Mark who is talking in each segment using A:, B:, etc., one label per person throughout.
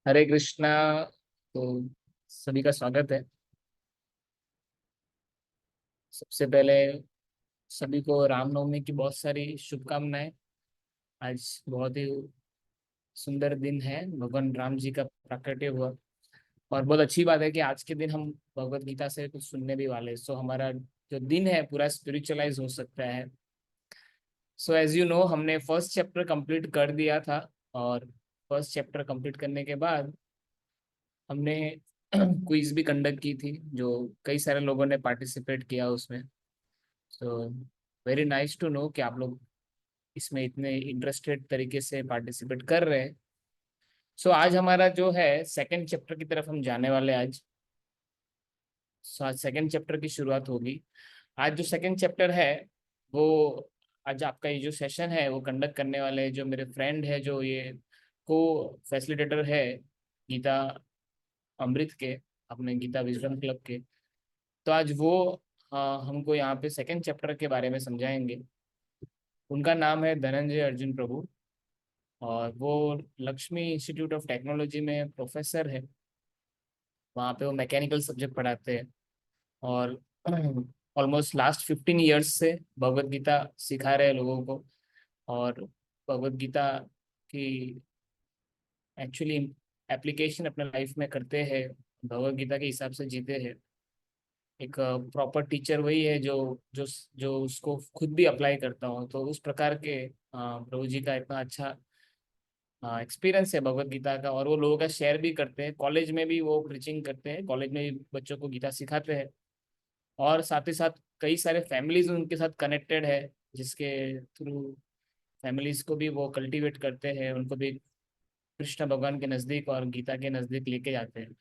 A: हरे कृष्णा। तो सभी का स्वागत है। सबसे पहले सभी को रामनवमी की बहुत सारी शुभकामनाएं। आज बहुत ही सुंदर दिन है, भगवान राम जी का प्राकट्य हुआ। और बहुत अच्छी बात है कि आज के दिन हम भगवत गीता से कुछ सुनने भी वाले हैं। सो हमारा जो दिन है पूरा स्पिरिचुअलाइज हो सकता है। सो एज यू नो, हमने फर्स्ट चैप्टर कंप्लीट कर दिया था। और फर्स्ट चैप्टर कंप्लीट करने के बाद हमने क्विज भी कंडक्ट की थी, जो कई सारे लोगों ने पार्टिसिपेट किया उसमें। So very nice to know कि आप लोग इसमें इतने इंटरेस्टेड तरीके से पार्टिसिपेट कर रहे हैं। सो आज हमारा जो है सेकंड चैप्टर की तरफ हम जाने वाले हैं आज। सो आज सेकंड चैप्टर की शुरुआत होगी। आज जो सेकंड चैप्टर है वो, आज आपका ये जो सेशन है वो कंडक्ट करने वाले जो मेरे फ्रेंड है, जो ये को फैसिलिटेटर है गीता अमृत के, अपने गीता विजडम क्लब के। तो आज वो हमको यहाँ पे सेकंड चैप्टर के बारे में समझाएंगे। उनका नाम है धनंजय अर्जुन प्रभु। और वो लक्ष्मी इंस्टीट्यूट ऑफ टेक्नोलॉजी में प्रोफेसर है। वहाँ पे वो मैकेनिकल सब्जेक्ट पढ़ाते हैं। और ऑलमोस्ट लास्ट 15 ईयर्स से भगवत गीता सिखा रहे हैं लोगों को। और भगवत गीता की एक्चुअली एप्लीकेशन अपने लाइफ में करते हैं, भगवत गीता के हिसाब से जीते हैं। एक प्रॉपर टीचर वही है जो जो जो उसको खुद भी अप्लाई करता हूँ। तो उस प्रकार के प्रभु जी का इतना अच्छा एक्सपीरियंस है भगवत गीता का। और वो लोगों का शेयर भी करते हैं, कॉलेज में भी वो प्रीचिंग करते हैं, कॉलेज में भी बच्चों को गीता सिखाते हैं। और साथ ही साथ कई सारे फैमिलीज उनके साथ कनेक्टेड है, जिसके थ्रू फैमिलीज को भी वो कल्टीवेट करते हैं, उनको भी कृष्ण भगवान के नज़दीक और गीता के नज़दीक लेके जाते हैं।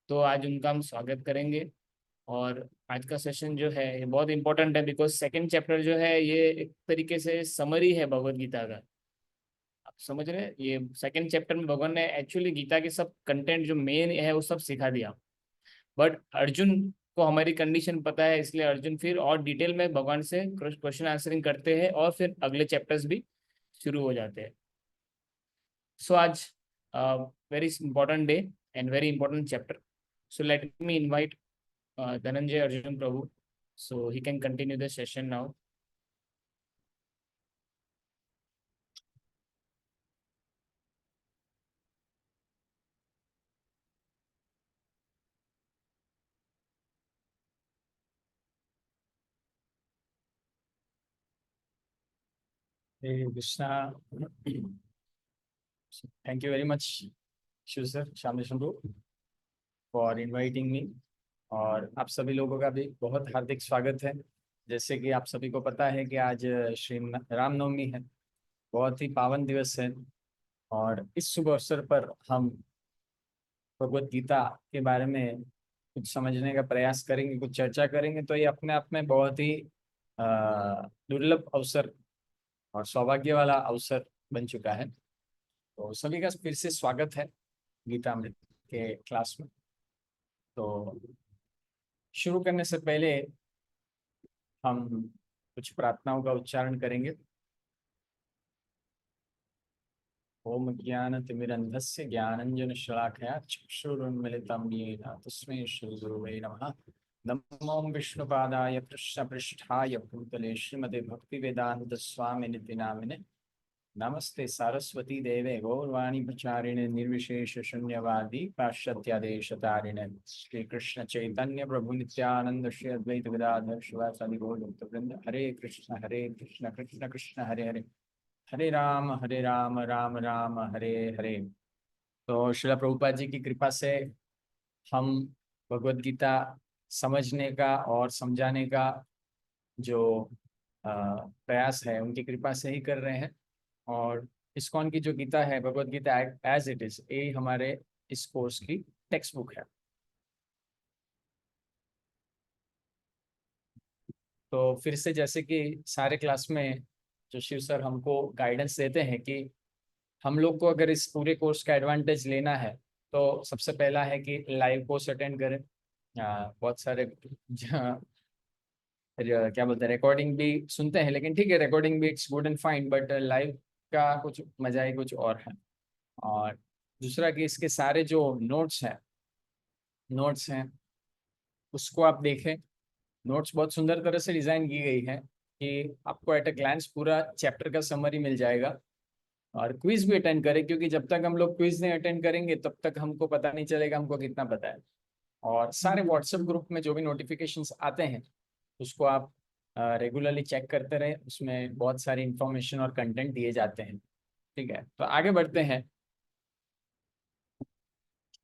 A: तो आज उनका हम स्वागत करेंगे। और आज का सेशन जो है ये बहुत इंपॉर्टेंट है, बिकॉज सेकंड चैप्टर जो है ये एक तरीके से समरी है भगवत गीता का। आप समझ रहे हैं, ये सेकंड चैप्टर में भगवान ने एक्चुअली गीता के सब कंटेंट जो मेन है वो सब सिखा दिया। बट अर्जुन को हमारी कंडीशन पता है, इसलिए अर्जुन फिर और डिटेल में भगवान से क्वेश्चन आंसरिंग करते हैं और फिर अगले चैप्टर्स भी शुरू हो जाते हैं। सो आज very important day and very important chapter. So let me invite Dhananjay Arjun Prabhu, so he can continue the session now.
B: Hey Krishna, thank you very much, Shiv sir, Shyam Vishnu, for inviting me. और आप सभी लोगों का भी बहुत हार्दिक स्वागत है। जैसे कि आप सभी को पता है कि आज श्री रामनवमी है, बहुत ही पावन दिवस है। और इस शुभ अवसर पर हम भगवत गीता के बारे में कुछ समझने का प्रयास करेंगे, कुछ चर्चा करेंगे। तो ये अपने आप में बहुत ही दुर्लभ अवसर और सौभाग्य वाला अवसर बन चुका है। तो सभी का फिर से स्वागत है गीता अमृत के क्लास में। तो शुरू करने से पहले हम कुछ प्रार्थनाओं का उच्चारण करेंगे। ओम ज्ञानतिमिरन्धस्य ज्ञानञ्जनशलाकया चक्षुरुन्मिलितं येन तस्मै श्रीगुरुवे नमः। नमो विष्णुपादाय कृष्णपृष्ठाय भूतले श्रीमते भक्तिवेदान्तस्वामिनिति नामिने। नमस्ते सारस्वती देवे गौरवाणी प्रचारिणे निर्विशेष शून्यवादी पाश्चात्यादेशतारिणे। श्री कृष्ण चैतन्य प्रभु नित्यानंद श्री अद्वैत गदाधर शिवासादि गौर भक्तवृंद। हरे कृष्ण कृष्ण कृष्ण हरे हरे, हरे राम राम राम हरे हरे। तो श्रील प्रभुपाद जी की कृपा से हम भगवत गीता समझने का और समझाने का जो प्रयास है उनकी कृपा से ही कर रहे हैं। और इस्कॉन की जो गीता है, Bhagavad Gita as it is, ये हमारे इस कोर्स की टेक्स्ट बुक है। तो फिर से जैसे कि सारे क्लास में जो शिव सर हमको गाइडेंस देते हैं कि हम लोग को अगर इस पूरे कोर्स का एडवांटेज लेना है तो सबसे पहला है कि लाइव कोर्स अटेंड करें। बहुत सारे क्या बोलते हैं, रिकॉर्डिंग भी सुनते हैं, लेकिन ठीक है, रिकॉर्डिंग भी it's good and fine, but live का कुछ मजा ही कुछ और है। और दूसरा कि इसके सारे जो नोट्स हैं उसको आप देखें। नोट्स बहुत सुंदर तरह से डिजाइन की गई है कि आपको एट अ ग्लैंस पूरा चैप्टर का समरी मिल जाएगा। और क्विज भी अटेंड करें, क्योंकि जब तक हम लोग क्विज नहीं अटेंड करेंगे तब तक हमको पता नहीं चलेगा हमको कितना पता है। और सारे व्हाट्सएप ग्रुप में जो भी नोटिफिकेशंस आते हैं उसको आप रेगुलरली चेक करते रहे, उसमें बहुत सारी इंफॉर्मेशन और कंटेंट दिए जाते हैं। ठीक है, तो आगे बढ़ते हैं।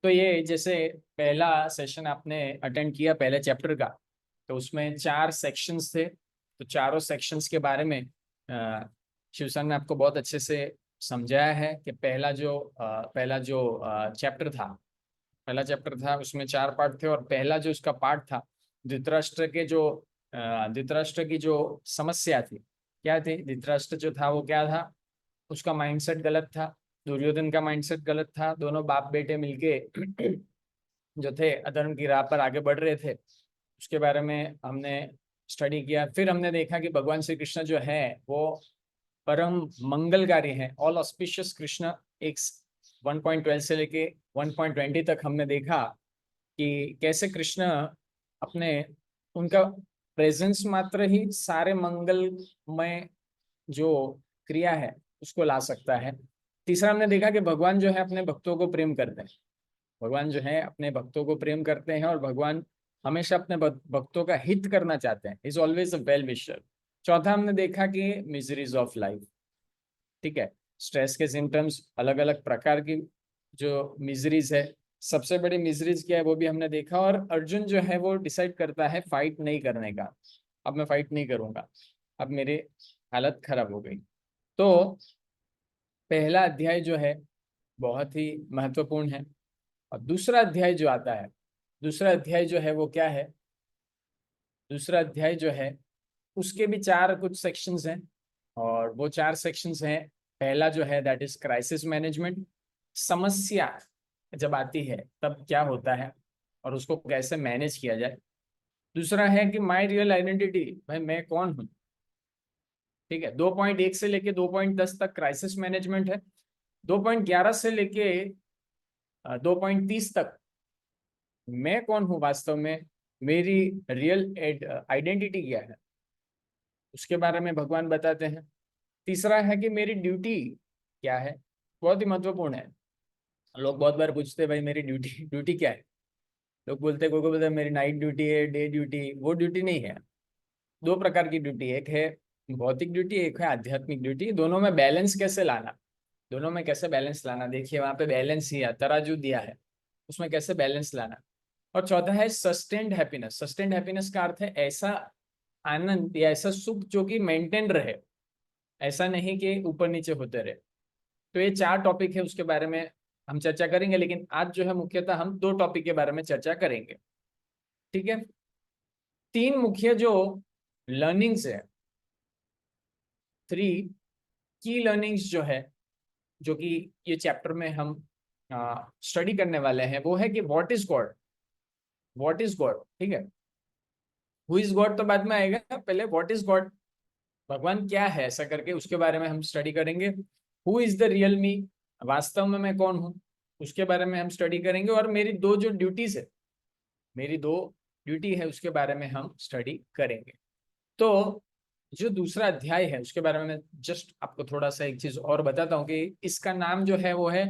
B: तो ये जैसे पहला सेशन आपने अटेंड किया पहले चैप्टर का, तो उसमें 4 सेक्शंस थे। तो चारों सेक्शंस के बारे में शिव सर ने आपको बहुत अच्छे से समझाया है कि पहला जो चैप्टर था उसमें 4 पार्ट थे। और पहला जो उसका पार्ट था, धृतराष्ट्र के जो धृतराष्ट्र की जो समस्या थी, क्या थी? धृतराष्ट्र जो था वो क्या था? उसका माइंडसेट गलत था, दुर्योधन का माइंडसेट गलत था। दोनों बाप बेटे मिलके जो थे अधर्म की राह पर आगे बढ़ रहे थे। उसके बारे में हमने स्टडी किया। फिर हमने देखा कि भगवान श्री कृष्ण जो है वो परम मंगलकारी है, ऑल ऑस्पिशियस कृष्ण। एक 1.12 से लेके 1.20 तक हमने देखा कि कैसे कृष्ण अपने उनका प्रेजेंस मात्र ही सारे मंगलमय जो क्रिया है उसको ला सकता है। तीसरा हमने देखा कि भगवान जो है अपने भक्तों को प्रेम करते हैं। भगवान जो है अपने भक्तों को प्रेम करते हैं और भगवान हमेशा अपने भक्तों का हित करना चाहते हैं, is always a well wisher. चौथा हमने देखा कि मिजरीज ऑफ लाइफ। ठीक है, स्ट्रेस के सिम्टम्स, अलग अलग प्रकार की जो मिजरीज है, सबसे बड़ी मिजरीज क्या है वो भी हमने देखा। और अर्जुन जो है वो डिसाइड करता है फाइट नहीं करने का। अब मैं फाइट नहीं करूंगा, अब मेरी हालत खराब हो गई। तो पहला अध्याय जो है बहुत ही महत्वपूर्ण है। और दूसरा अध्याय जो आता है, दूसरा अध्याय जो है वो क्या है? दूसरा अध्याय जो है उसके भी 4 कुछ सेक्शंस हैं। और वो 4 सेक्शंस हैं। पहला जो है दैट इज क्राइसिस मैनेजमेंट। समस्या जब आती है तब क्या होता है और उसको कैसे मैनेज किया जाए। दूसरा है कि माय रियल आइडेंटिटी, भाई मैं कौन हूँ। ठीक है, 2.1 से लेके 2.10 तक क्राइसिस मैनेजमेंट है। 2.11 से लेके 2.30 तक मैं कौन हूँ वास्तव में, मेरी रियल आइडेंटिटी क्या है, उसके बारे में भगवान बताते हैं। तीसरा है कि मेरी ड्यूटी क्या है, बहुत ही महत्वपूर्ण है। लोग बहुत बार पूछते हैं भाई मेरी ड्यूटी ड्यूटी क्या है। लोग बोलते हैं, कोई कोई बोलते हैं मेरी नाइट ड्यूटी है, डे ड्यूटी। वो ड्यूटी नहीं है। 2 प्रकार की ड्यूटी, एक है भौतिक ड्यूटी, एक है आध्यात्मिक ड्यूटी। दोनों में बैलेंस कैसे लाना, दोनों में कैसे बैलेंस लाना, देखिए वहां पे बैलेंस ही है, तराजू दिया है, उसमें कैसे बैलेंस लाना। और चौथा है सस्टेन्ड हैप्पीनेस। सस्टेन्ड हैप्पीनेस का अर्थ है ऐसा आनंद या ऐसा सुख जो कि मेंटेन रहे, ऐसा नहीं कि ऊपर नीचे होते रहे। तो ये 4 टॉपिक है, उसके बारे में हम चर्चा करेंगे। लेकिन आज जो है मुख्यतः हम 2 टॉपिक के बारे में चर्चा करेंगे। ठीक है, 3 मुख्य जो लर्निंग्स है, 3 की लर्निंग्स जो है, जो कि ये चैप्टर में हम स्टडी करने वाले हैं, वो है कि what is God. What is God, ठीक है। हु इज गॉड तो बाद में आएगा, पहले व्हाट इज गॉड, भगवान क्या है, ऐसा करके उसके बारे में हम स्टडी करेंगे। Who is the real me, वास्तव में मैं कौन हूँ, उसके बारे में हम स्टडी करेंगे। और मेरी 2 जो ड्यूटीज है, मेरी 2 ड्यूटी है, उसके बारे में हम स्टडी करेंगे। तो जो दूसरा अध्याय है उसके बारे में मैं जस्ट आपको थोड़ा सा एक चीज और बताता हूँ कि इसका नाम जो है वो है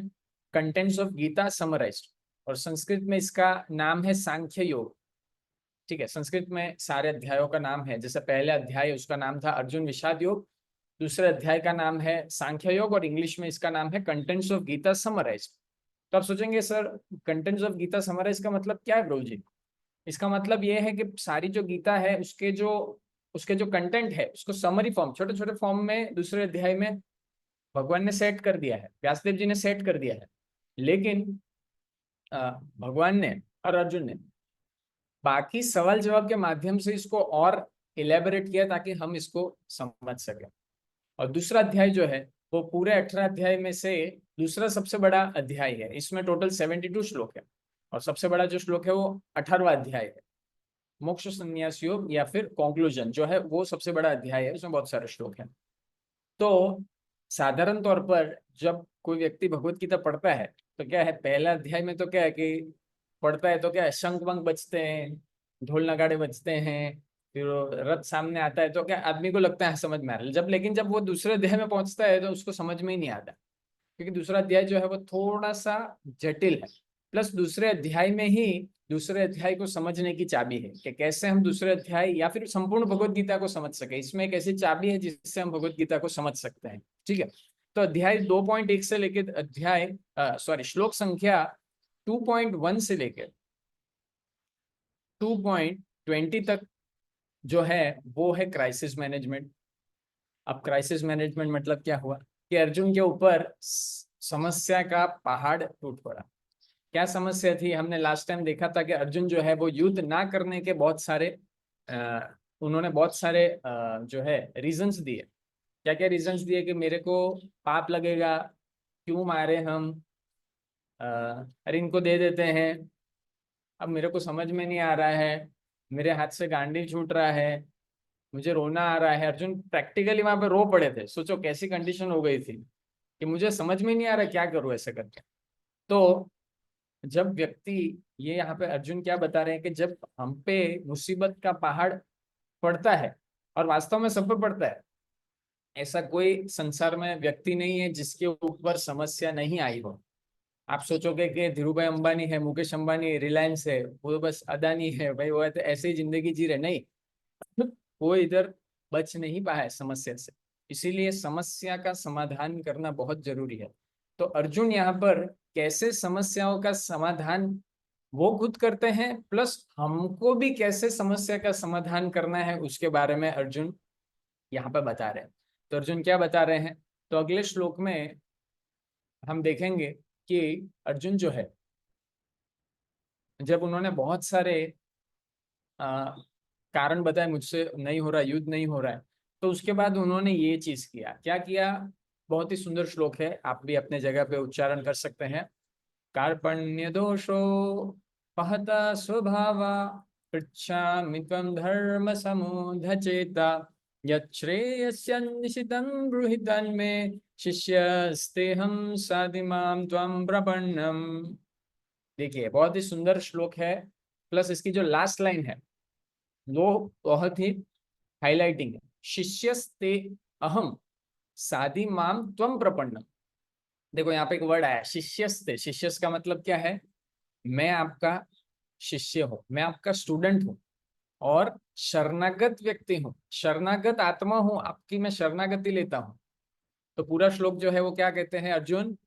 B: कंटेंट्स ऑफ गीता समराइज्ड। और संस्कृत में इसका नाम है सांख्य योग। ठीक है, संस्कृत में सारे अध्यायों का नाम है, जैसे पहले अध्याय उसका नाम था अर्जुन विषाद योग, दूसरे अध्याय का नाम है सांख्य योग, और इंग्लिश में इसका नाम है कंटेंट्स ऑफ गीता समराइज्ड। तो आप सोचेंगे sir contents of Gita summarise का मतलब क्या है प्रभु जी? इसका मतलब ये है कि सारी जो गीता है उसके जो कंटेंट है उसको समरी फॉर्म, छोटे छोटे फॉर्म में दूसरे अध्याय में भगवान ने सेट कर दिया है, व्यासदेव जी ने सेट कर दिया है। लेकिन भगवान ने और अर्जुन ने बाकी सवाल जवाब के माध्यम से इसको और इलेबोरेट किया ताकि हम इसको समझ सकें। और दूसरा अध्याय जो है वो पूरे 18 अध्याय में से दूसरा सबसे बड़ा अध्याय है। इसमें टोटल 72 श्लोक है और सबसे बड़ा जो श्लोक है वो 18वां अध्याय है, मोक्ष संन्यास योग या फिर कॉन्क्लूजन जो है वो सबसे बड़ा अध्याय है, उसमें बहुत सारे श्लोक हैं। तो साधारण तौर पर जब कोई व्यक्ति भगवत गीता पढ़ता है तो क्या है, पहला अध्याय में तो क्या है कि पढ़ता है तो क्या है, शंख वंख बजते हैं, ढोल नगाड़े बजते हैं, फिर वो रथ सामने आता है तो क्या आदमी को लगता है समझ में आ रहा है। लेकिन जब वो दूसरे अध्याय में पहुंचता है तो उसको समझ में ही नहीं आता, क्योंकि दूसरा अध्याय जो है वो थोड़ा सा जटिल है। प्लस दूसरे अध्याय को समझने की चाबी है कि कैसे हम दूसरे अध्याय या फिर संपूर्ण भगवत गीता को समझ सके। इसमें एक ऐसी चाबी है जिससे हम भगवत गीता को समझ सकते हैं। ठीक है, तो अध्याय 2.1 से लेकर श्लोक संख्या 2.1 से लेकर 2.20 तक जो है वो है क्राइसिस मैनेजमेंट। अब क्राइसिस मैनेजमेंट मतलब क्या हुआ कि अर्जुन के ऊपर समस्या का पहाड़ टूट पड़ा। क्या समस्या थी, हमने लास्ट टाइम देखा था कि अर्जुन जो है वो युद्ध ना करने के बहुत सारे उन्होंने बहुत सारे जो है रीजंस दिए। क्या क्या रीजंस दिए कि मेरे को पाप लगेगा, क्यों मारे हम, अरे इनको दे देते हैं, अब मेरे को समझ में नहीं आ रहा है, मेरे हाथ से गांडी छूट रहा है, मुझे रोना आ रहा है। अर्जुन प्रैक्टिकली वहां पे रो पड़े थे। सोचो कैसी कंडीशन हो गई थी कि मुझे समझ में नहीं आ रहा क्या करूं ऐसे करके। तो जब व्यक्ति, ये यहाँ पे अर्जुन क्या बता रहे हैं कि जब हम पे मुसीबत का पहाड़ पड़ता है, और वास्तव में सब पे पड़ता है, ऐसा कोई संसार में व्यक्ति नहीं है जिसके ऊपर समस्या नहीं आई हो। आप सोचोगे कि धीरू भाई अंबानी है, मुकेश अंबानी, रिलायंस है, वो बस अदानी है भाई, वो तो ऐसे ही जिंदगी जी रहे, नहीं। वो इधर बच नहीं पाया है समस्या से। इसीलिए समस्या का समाधान करना बहुत जरूरी है। तो अर्जुन यहाँ पर कैसे समस्याओं का समाधान वो खुद करते हैं, प्लस हमको भी कैसे समस्या का समाधान करना है उसके बारे में अर्जुन यहाँ पर बता रहे हैं। तो अर्जुन क्या बता रहे हैं, तो अगले श्लोक में हम देखेंगे कि अर्जुन जो है, जब उन्होंने बहुत सारे आ, कारण बताए, मुझसे नहीं हो रहा, युद्ध नहीं हो रहा है, तो उसके बाद उन्होंने ये चीज किया। क्या किया, बहुत ही सुंदर श्लोक है, आप भी अपने जगह पे उच्चारण कर सकते हैं। कार्पण्य दोषो पहता स्वभावा पृच्छामि त्वं धर्म समुद्धचेता यच्छ्रेयस्यन्निशितं ब्रूहि तन्मे शिष्यस्तेहं साधिमां त्वं प्रपन्नम। देखिए बहुत ही सुंदर श्लोक है, प्लस इसकी जो लास्ट लाइन है वो बहुत ही हाईलाइटिंग है। शिष्यस्ते अहम साधि माम त्वम प्रपन्नम। देखो यहाँ पे एक वर्ड आया शिष्यस्ते। शिष्यस का मतलब क्या है, मैं आपका शिष्य हूँ, मैं आपका स्टूडेंट हूँ, और शरणागत व्यक्ति हूँ, शरणागत आत्मा हूँ आपकी, मैं शरणागति लेता हूँ। तो पूरा श्लोक जो है वो क्या कहते हैं Arjun,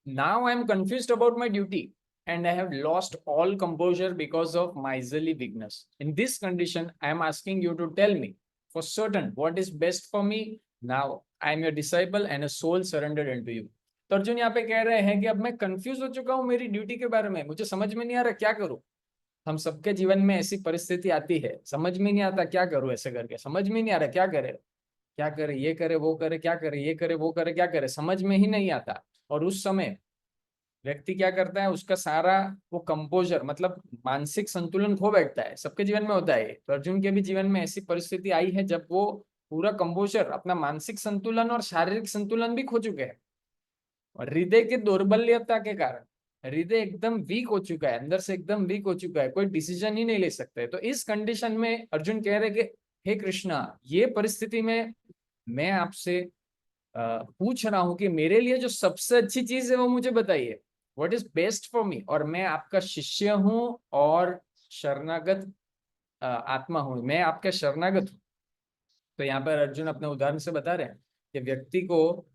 B: now I am confused about my duty and I have lost all composure because of miserly weakness. In this condition, I am asking you to tell me for certain what is best for me. Now I am your disciple and a soul surrendered unto you. तो अर्जुन यहाँ पे कह रहे हैं कि अब मैं confuse हो चुका हूँ मेरी ड्यूटी के बारे में, मुझे समझ में नहीं आ रहा क्या करूँ। हम सबके जीवन में ऐसी परिस्थिति आती है, समझ में नहीं आता क्या करूँ, ऐसे करके समझ में नहीं आ रहा क्या करे, ये करे वो करे, क्या करे ये करे वो करे, क्या करे समझ में ही नहीं आता। और उस समय व्यक्ति क्या करता है, उसका सारा वो कंपोजर मतलब मानसिक संतुलन खो बैठता है। सबके जीवन में होता है, तो अर्जुन के भी जीवन में ऐसी परिस्थिति आई है जब वो पूरा कंपोजर, अपना मानसिक संतुलन और शारीरिक संतुलन भी खो चुके हैं। और हृदय की दौर्बल्यता के कारण हृदय एकदम वीक हो चुका है, अंदर से एकदम वीक हो चुका है, कोई डिसीजन ही नहीं ले सकते। तो इस कंडीशन में अर्जुन कह रहे कि हे कृष्णा, ये परिस्थिति में मैं आपसे पूछ रहा हूं कि मेरे लिए जो सबसे अच्छी चीज है वो मुझे बताइए, what is best for me. और मैं आपका शिष्य हूँ और शरणागत आत्मा हूँ, मैं आपका शरणागत हूँ। तो यहाँ पर अर्जुन अपने उदाहरण से बता रहे हैं कि व्यक्ति को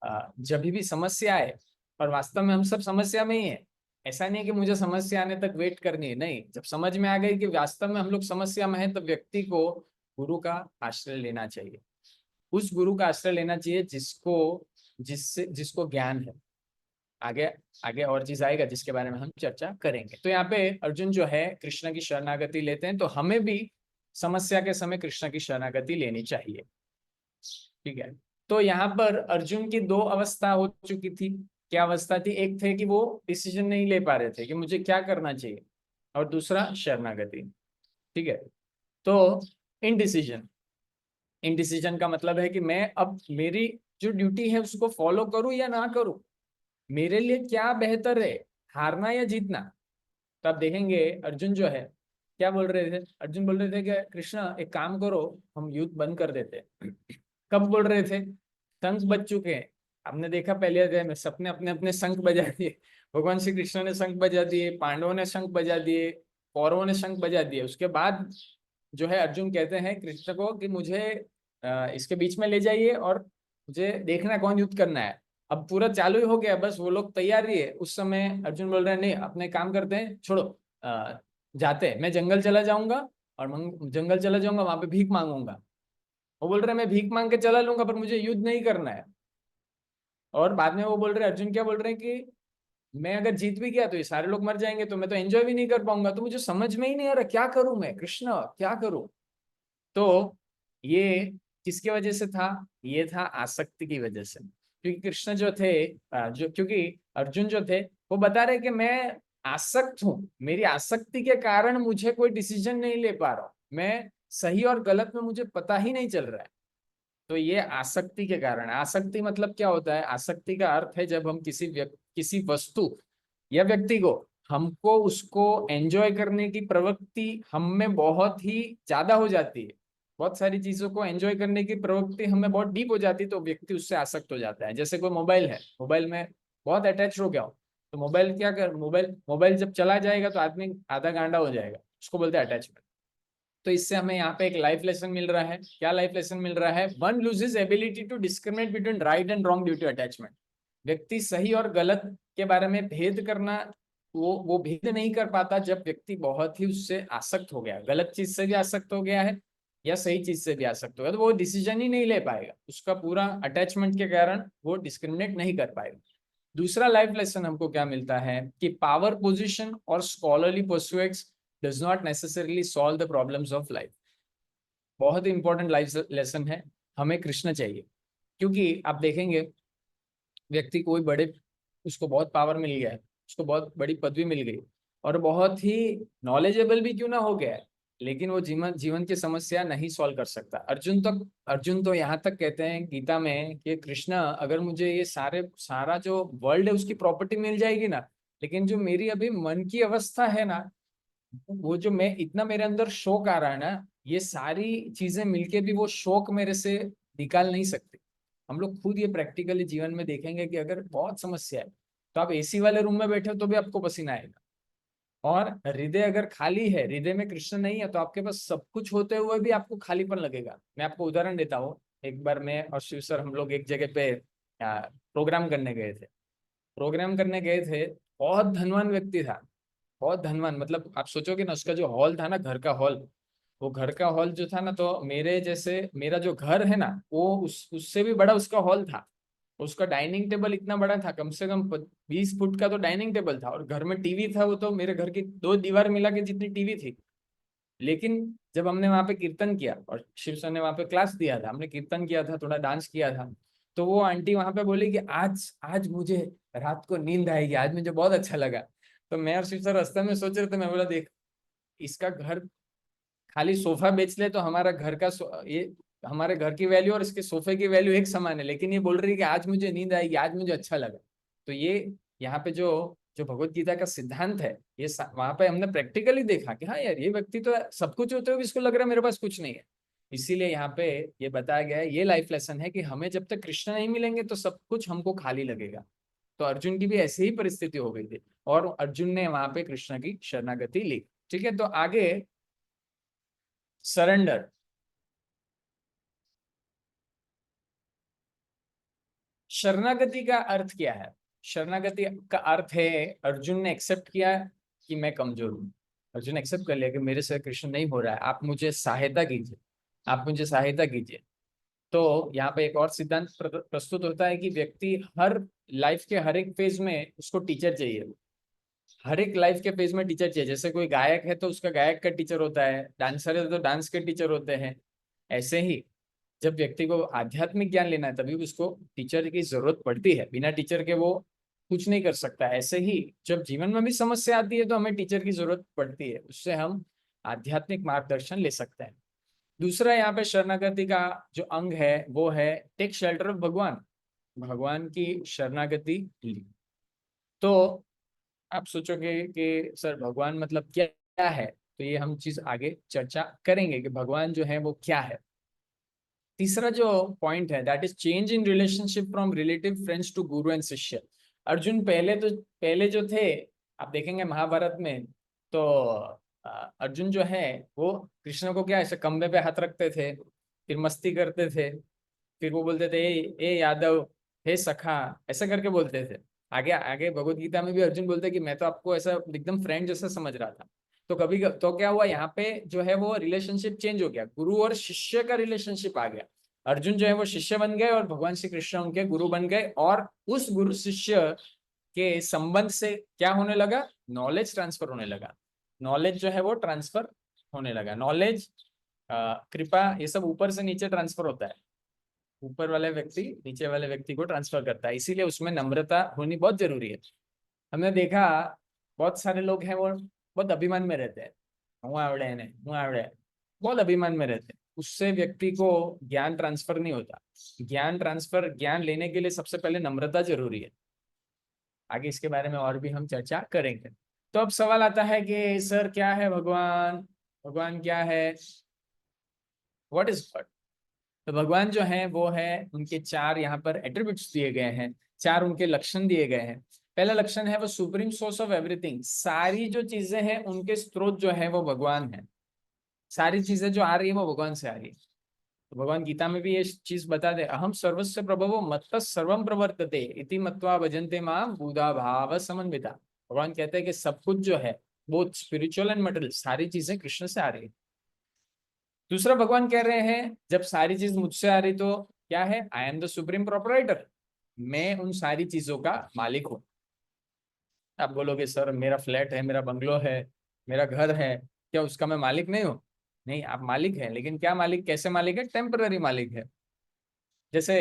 B: जब भी समस्या आए, और वास्तव में हम सब समस्या में ही है, ऐसा नहीं है कि मुझे समस्या आने तक वेट करनी है, नहीं। जब समझ में आ गई कि वास्तव में हम लोग समस्या में हैं, तो व्यक्ति को गुरु का आश्रय लेना चाहिए। उस गुरु का आश्रय लेना चाहिए जिसको ज्ञान है। आगे आगे और चीज आएगा जिसके बारे में हम चर्चा करेंगे। तो यहाँ पे अर्जुन जो है कृष्ण की शरणागति लेते हैं, तो हमें भी समस्या के समय कृष्ण की शरणागति लेनी चाहिए। ठीक है, तो यहाँ पर अर्जुन की दो अवस्था हो चुकी थी। क्या अवस्था थी, एक थे कि वो डिसीजन नहीं ले पा रहे थे कि मुझे क्या करना चाहिए, और दूसरा शरणागति। ठीक है, तो इनडिसीजन, इनडिसीजन का मतलब है कि मैं अब मेरी जो ड्यूटी है उसको फॉलो करूं या ना करूं। मेरे लिए क्या बेहतर है, हारना या जीतना। तो आप देखेंगे अर्जुन जो है क्या बोल रहे थे, अर्जुन बोल रहे थे कि कृष्ण एक काम करो, हम युद्ध बंद कर देते हैं। कब बोल रहे थे, शंख बज चुके हैं। आपने देखा पहले अध्याय में सबने अपने अपने शंख बजा दिए, भगवान श्री कृष्ण ने शंख बजा दिए, पांडवों ने शंख बजा दिए, कौरवों ने शंख बजा दिए। उसके बाद जो है अर्जुन कहते हैं कृष्ण को कि मुझे इसके बीच में ले जाइए और मुझे देखना है कौन युद्ध करना है। अब पूरा चालू ही हो गया, बस वो लोग तैयारी है। उस समय अर्जुन बोल रहे हैं नहीं, अपने काम करते हैं, छोड़ो, जाते हैं, मैं जंगल चला जाऊंगा और जंगल चला जाऊंगा, वहां पे भीख मांगूंगा। वो बोल रहे हैं मैं भीख मांग के चला लूंगा पर मुझे युद्ध नहीं करना है। और बाद में वो बोल रहे हैं, अर्जुन क्या बोल रहे हैं कि मैं अगर जीत भी गया तो ये सारे लोग मर जाएंगे, तो मैं तो एंजॉय भी नहीं कर पाऊंगा, तो मुझे समझ में ही नहीं आ रहा क्या करूं मैं, कृष्ण क्या करूं। तो ये किसकी वजह से था, ये था आसक्ति की वजह से। क्योंकि कृष्ण जो थे जो क्योंकि अर्जुन जो थे वो बता रहे कि मैं आसक्त हूं, मेरी आसक्ति के कारण मुझे कोई डिसीजन नहीं ले पा रहा हूं, मैं सही और गलत में मुझे पता ही नहीं चल रहा है। तो ये आसक्ति के कारण। आसक्ति मतलब क्या होता है, आसक्ति का अर्थ है जब हम किसी वस्तु या व्यक्ति को, हमको उसको एंजॉय करने की प्रवृत्ति हम में बहुत ही ज्यादा हो जाती है, बहुत सारी चीजों को एंजॉय करने की प्रवृत्ति हमें बहुत डीप हो जाती है, तो व्यक्ति उससे आसक्त हो जाता है। जैसे कोई मोबाइल है, मोबाइल में बहुत अटैच हो गया हो, तो मोबाइल क्या कर, मोबाइल मोबाइल जब चला जाएगा तो आदमी आधा गांडा हो जाएगा, उसको बोलते हैं अटैचमेंट। तो इससे हमें यहाँ पे एक लाइफ लेसन मिल रहा है। क्या लाइफ लेसन मिल रहा है, one loses ability to discriminate between right and wrong due to attachment. व्यक्ति सही और गलत के बारे में भेद करना, वो भेद नहीं कर पाता जब व्यक्ति बहुत ही उससे आसक्त हो गया, गलत चीज से भी आसक्त हो गया है या सही चीज से भी आसक्त हो गया, तो वो डिसीजन ही नहीं ले पाएगा, उसका पूरा अटैचमेंट के कारण वो डिस्क्रिमिनेट नहीं कर पाएगा। दूसरा लाइफ लेसन हमको क्या मिलता है कि पावर पोजीशन और scholarly pursuits does not necessarily solve the problems of life. बहुत ही इंपॉर्टेंट लाइफ लेसन है, हमें कृष्ण चाहिए। क्योंकि आप देखेंगे व्यक्ति कोई बड़े, उसको बहुत पावर मिल गया है, उसको बहुत बड़ी पदवी मिल गई और बहुत ही नॉलेजेबल भी क्यों ना हो गया है, लेकिन वो जीवन जीवन की समस्या नहीं सॉल्व कर सकता। अर्जुन तो यहाँ तक कहते हैं गीता में कि कृष्णा अगर मुझे ये सारा जो वर्ल्ड है उसकी प्रॉपर्टी मिल जाएगी ना, लेकिन जो मेरी अभी मन की अवस्था है ना, वो जो मैं इतना मेरे अंदर शौक आ रहा है ना, ये सारी चीजें मिलके भी वो शौक मेरे से निकाल नहीं सकते। हम लोग खुद ये प्रैक्टिकली जीवन में देखेंगे कि अगर बहुत समस्या है तो आप एसी वाले रूम में बैठे हो तो भी आपको पसीना आएगा, और हृदय अगर खाली है, हृदय में कृष्ण नहीं है, तो आपके पास सब कुछ होते हुए भी आपको खालीपन लगेगा। मैं आपको उदाहरण देता हूँ। एक बार मैं और शिव सर हम लोग एक जगह पे प्रोग्राम करने गए थे। प्रोग्राम करने गए थे, बहुत धनवान व्यक्ति था, बहुत धनवान, मतलब आप सोचोगे ना उसका जो हॉल था ना, घर का हॉल, वो घर का हॉल जो था ना, तो मेरे जैसे मेरा जो घर है ना वो उससे भी बड़ा उसका हॉल था। उसका डाइनिंग टेबल इतना बड़ा था, कम से कम 20 फुट का तो डाइनिंग टेबल था, और घर में टीवी था, वो तो मेरे घर की 2 दीवार मिला के जितनी टीवी थी। लेकिन जब हमने वहां पे कीर्तन किया और शिव सर ने वहां पे क्लास दिया था, हमने कीर्तन किया था, थोड़ा डांस किया था, तो वो आंटी वहां पे बोली कि आज आज मुझे रात को नींद आएगी, आज मुझे बहुत अच्छा लगा। तो मैं और शिव सर रास्ते में सोच रहे थे, मैं बोला देख, इसका घर खाली सोफा बेच ले तो हमारा घर का ये हमारे घर की वैल्यू और इसके सोफे की वैल्यू एक समान है, लेकिन ये बोल रही है कि आज मुझे नींद आएगी, आज मुझे अच्छा लगा। तो ये यहाँ पे जो जो भगवत गीता का सिद्धांत है, ये वहां पे हमने प्रैक्टिकली देखा कि हाँ यार, ये व्यक्ति तो सब कुछ होते हुए भी इसको लग रहा है मेरे पास कुछ नहीं है। इसीलिए यहाँ पे ये बताया गया है, ये लाइफ लेसन है कि हमें जब तक कृष्ण नहीं मिलेंगे तो सब कुछ हमको खाली लगेगा। तो अर्जुन की भी ऐसी ही परिस्थिति हो गई थी और अर्जुन ने वहां पे कृष्ण की शरणागति ली। ठीक है, तो आगे सरेंडर। शरणागति का अर्थ क्या है, शरणागति का अर्थ है अर्जुन ने एक्सेप्ट किया कि मैं कमजोर हूं। अर्जुन एक्सेप्ट कर लिया कि मेरे से कृष्ण नहीं हो रहा है, आप मुझे सहायता कीजिए, आप मुझे सहायता कीजिए। तो यहाँ पे एक और सिद्धांत प्रस्तुत होता है कि व्यक्ति हर लाइफ के हर एक फेज में उसको टीचर चाहिए। हर एक लाइफ के फेज में टीचर चाहिए। जैसे कोई गायक है तो उसका गायक का टीचर होता है, डांसर है तो डांस के टीचर होते हैं। ऐसे ही जब व्यक्ति को आध्यात्मिक ज्ञान लेना है तभी उसको टीचर की जरूरत पड़ती है, बिना टीचर के वो कुछ नहीं कर सकता। ऐसे ही जब जीवन में भी समस्या आती है तो हमें टीचर की जरूरत पड़ती है, उससे हम आध्यात्मिक मार्गदर्शन ले सकते हैं। दूसरा यहाँ पे शरणागति का जो अंग है वो है टेक शेल्टर ऑफ भगवान, भगवान की शरणागति ली। तो आप सोचोगे कि सर भगवान मतलब क्या क्या है, तो ये हम चीज आगे चर्चा करेंगे कि भगवान जो है वो क्या है। तीसरा जो पॉइंट है that is change in relationship from relative friends to guru and shishya. Arjun पहले जो थे, आप देखेंगे महाभारत में, तो अर्जुन जो है वो कृष्ण को क्या ऐसे कंधे पे हाथ रखते थे, फिर मस्ती करते थे, फिर वो बोलते थे ए यादव, हे सखा, ऐसा करके बोलते थे। आगे आगे भगवत गीता में भी अर्जुन बोलते कि मैं तो आपको ऐसा एकदम फ्रेंड जैसा समझ रहा था। तो कभी तो क्या हुआ यहाँ पे जो है वो रिलेशनशिप चेंज हो गया, गुरु और शिष्य का रिलेशनशिप आ गया। अर्जुन जो है वो शिष्य बन गए और भगवान श्री कृष्ण उनके गुरु बन गए, और उस गुरु शिष्य के संबंध से क्या होने लगा, नॉलेज ट्रांसफर होने लगा। नॉलेज जो है वो ट्रांसफर होने लगा। नॉलेज, कृपा, ये सब ऊपर से नीचे ट्रांसफर होता है। ऊपर वाले व्यक्ति नीचे वाले व्यक्ति को ट्रांसफर करता है, इसीलिए उसमें नम्रता होनी बहुत जरूरी है। हमने देखा बहुत सारे लोग हैं वो बहुत अभिमान में रहते हैं, હું આવડે ને હું આવડે, बहुत अभिमान में रहते हैं। उससे व्यक्ति को ज्ञान ट्रांसफर नहीं होता। ज्ञान लेने के लिए सबसे पहले नम्रता जरूरी है। आगे इसके बारे में और भी हम चर्चा करेंगे। तो अब सवाल आता है कि सर क्या है भगवान, भगवान क्या है, व्हाट इज गॉड। तो भगवान जो है वो है, उनके चार यहाँ पर एट्रीब्यूट्स दिए गए हैं, चार उनके लक्षण दिए गए हैं। पहला लक्षण है वो सुप्रीम सोर्स ऑफ एवरीथिंग। सारी जो चीजें हैं उनके स्रोत जो है वो भगवान है। सारी चीजें जो आ रही है वो भगवान से आ रही है। तो भगवान गीता में भी ये चीज बता दे, अहम सर्वस्व प्रभवो मत्तः सर्वम प्रवर्तते इति मत्वा भजन्ते माम बुधा भाव समन्विता। भगवान कहते हैं कि सब कुछ जो है वो स्पिरिचुअल एंड मटेरियल सारी चीजें कृष्ण से आ रही है। दूसरा भगवान कह रहे हैं जब सारी चीज मुझसे आ रही तो क्या है, I am the supreme proprietor, मैं उन सारी चीजों का मालिक हूं। आप बोलोगे सर मेरा फ्लैट है, मेरा बंगलो है, मेरा घर है, क्या उसका मैं मालिक नहीं हूं? नहीं, आप मालिक हैं, लेकिन क्या मालिक, कैसे मालिक है, टेम्पररी मालिक है। जैसे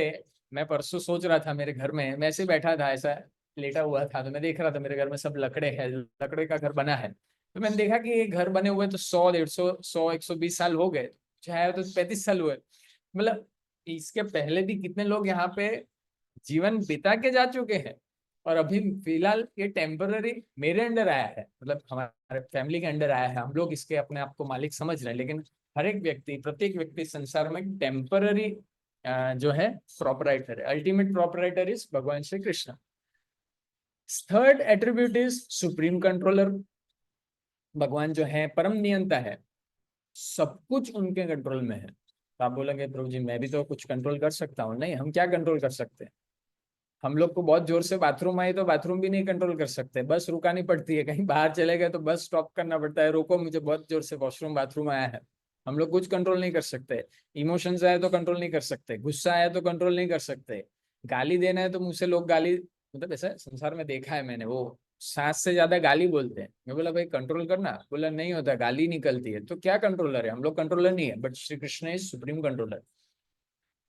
B: मैं परसों सोच रहा था, मेरे घर में मैं ऐसे बैठा था, ऐसा लेटा हुआ था, तो मैं देख रहा था मेरे घर में सब लकड़े हैं, लकड़े का घर बना है। तो मैंने देखा कि ये घर बने हुए तो 100, 150, 120 साल हो गए, चाहे तो 35 साल हुए। मतलब इसके पहले भी कितने लोग यहाँ पे जीवन बिता के जा चुके हैं, और अभी फिलहाल ये टेम्पररी मेरे अंडर आया है, मतलब हमारे फैमिली के अंडर आया है। हम लोग इसके अपने आप को मालिक समझ रहे हैं, लेकिन हर एक व्यक्ति, प्रत्येक व्यक्ति संसार में टेम्पररी जो है प्रॉपराइटर है। अल्टीमेट प्रॉपराइटर इज भगवान Shri Krishna. Third attribute is supreme controller. भगवान जो है परम नियंता है, सब कुछ उनके कंट्रोल में है। तो आप बोलेंगे प्रभु जी मैं भी तो कुछ कंट्रोल कर सकता हूँ। नहीं, हम क्या कंट्रोल कर सकते हैं? हम लोग को बहुत जोर से बाथरूम आए तो बाथरूम भी नहीं कंट्रोल कर सकते, बस रुकानी पड़ती है। कहीं बाहर चले गए तो बस स्टॉप करना पड़ता है, रोको मुझे बहुत जोर से वॉशरूम बाथरूम आया है। हम लोग कुछ कंट्रोल नहीं कर सकते। इमोशंस आए तो कंट्रोल नहीं कर सकते, गुस्सा आया तो कंट्रोल नहीं कर सकते, गाली देना है तो मुझसे लोग गाली, मतलब ऐसा संसार में देखा है मैंने, वो सांस से ज्यादा गाली बोलते हैं। मैं बोला भाई कंट्रोल करना, बोला नहीं होता, गाली निकलती है। तो क्या कंट्रोलर है? हम लोग कंट्रोलर नहीं है, but Shri Krishna is supreme controller.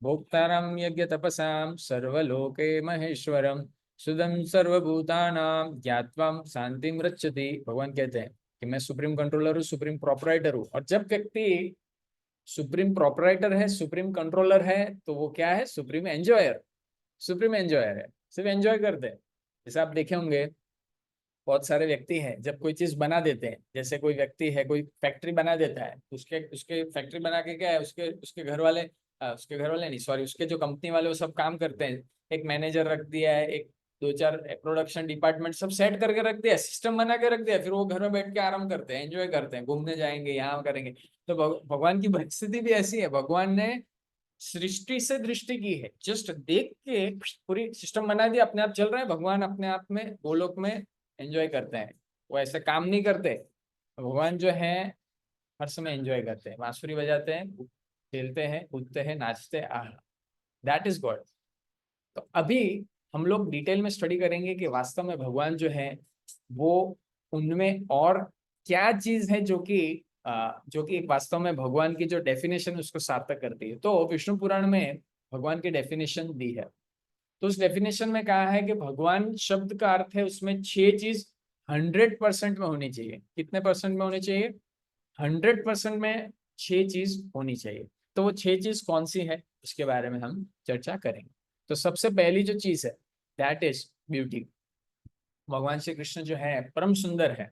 B: भोक्तारं यज्ञ तपसां सर्वलोके महेश्वरम सुदम सर्वभूतानां ज्ञात्वा शांतिम रक्षति। भगवान कहते हैं कि मैं सुप्रीम कंट्रोलर हूँ, सुप्रीम प्रोपराइटर हूँ। और जब व्यक्ति सुप्रीम प्रोपराइटर है, सुप्रीम कंट्रोलर है, तो वो क्या है, सुप्रीम एंजॉयर। सुप्रीम एंजॉयर है, सिर्फ एंजॉय करते हैं। जैसे आप देखे होंगे बहुत सारे व्यक्ति हैं जब कोई चीज बना देते हैं, जैसे कोई व्यक्ति है कोई फैक्ट्री बना देता है, उसके उसके फैक्ट्री बना के क्या है, उसके उसके घर वाले, उसके घर वाले नहीं सॉरी, उसके जो कंपनी वाले वो सब काम करते हैं। एक मैनेजर रख दिया है, एक दो चार प्रोडक्शन डिपार्टमेंट सब सेट करके रख दिया, सिस्टम बना के रख दिया, फिर वो घर में बैठ के आराम करते हैं, एंजॉय करते हैं, घूमने जाएंगे, यहाँ करेंगे। तो भगवान की परिस्थिति भी ऐसी है। भगवान ने सृष्टि से दृष्टि की है, जस्ट देख के पूरी सिस्टम बना दिया, अपने आप चल रहा है। भगवान अपने आप में गोलोक में एंजॉय करते हैं, वो ऐसे काम नहीं करते। भगवान जो है हर समय एंजॉय करते हैं, बांसुरी बजाते हैं, खेलते हैं, कूदते हैं, नाचते हैं, आह, दैट इज गॉड। तो अभी हम लोग डिटेल में स्टडी करेंगे कि वास्तव में भगवान जो है वो उनमें और क्या चीज है जो कि एक वास्तव में भगवान की जो डेफिनेशन उसको सार्थक करती है। तो विष्णु पुराण में भगवान की डेफिनेशन दी है। तो उस डेफिनेशन में कहा है कि भगवान शब्द का अर्थ है उसमें 6 चीज 100% में होनी चाहिए। कितने परसेंट में होनी चाहिए? 100% में 6 चीज होनी चाहिए। तो वो 6 चीज कौन सी है उसके बारे में हम चर्चा करेंगे। तो सबसे पहली जो चीज है दैट इज ब्यूटी। भगवान श्री कृष्ण जो है परम सुंदर है,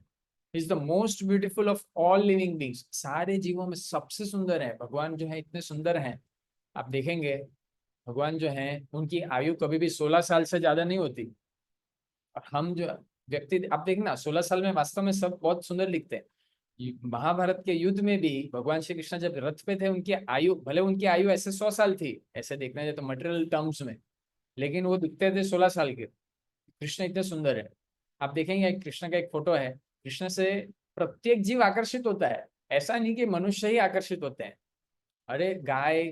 B: is the most beautiful of all living beings, सारे जीवों में सबसे सुंदर है भगवान जो है, इतने सुंदर हैं। आप देखेंगे भगवान जो है उनकी आयु कभी भी 16 साल से ज्यादा नहीं होती। और हम जो व्यक्ति आप देखना 16 साल में वास्तव में सब बहुत सुंदर लिखते हैं। महाभारत के युद्ध में भी भगवान श्री कृष्ण जब रथ पे थे, उनकी आयु भले उनकी आयु ऐसे 100 साल थी ऐसे देखना जाए तो मटेरियल टर्म्स में, लेकिन वो दिखते थे 16 साल के। कृष्ण इतने सुंदर है। आप देखेंगे कृष्ण का एक फोटो है, कृष्ण से प्रत्येक जीव आकर्षित होता है, ऐसा नहीं कि मनुष्य ही आकर्षित होते हैं। अरे गाय,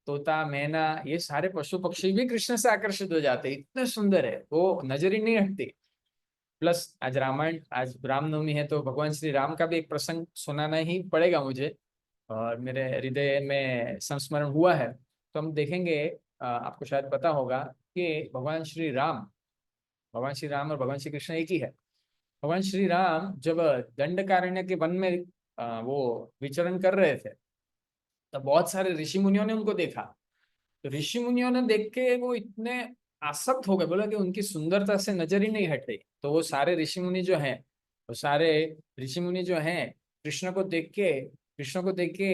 B: तोता, मैना, ये सारे पशु पक्षी भी कृष्ण से आकर्षित हो जाते हैं, इतने सुंदर है वो, नजर ही नहीं हटती। प्लस आज रामायण, आज रामनवमी है तो भगवान श्री राम का भी एक प्रसंग सुनाना ही पड़ेगा मुझे, और मेरे हृदय में संस्मरण हुआ है। तो हम देखेंगे, आपको शायद पता होगा कि भगवान श्री राम और भगवान श्री कृष्ण एक ही है। भगवान श्री राम जब दंडकारण्य के वन में वो विचरण कर रहे थे, तब बहुत सारे ऋषि मुनियों ने उनको देखा। तो ऋषि मुनियों ने देख के वो इतने आसक्त हो गए, बोला कि उनकी सुंदरता से नजर ही नहीं हट रही। तो वो सारे ऋषि मुनि जो हैं, वो सारे ऋषि मुनि जो हैं कृष्ण को देख के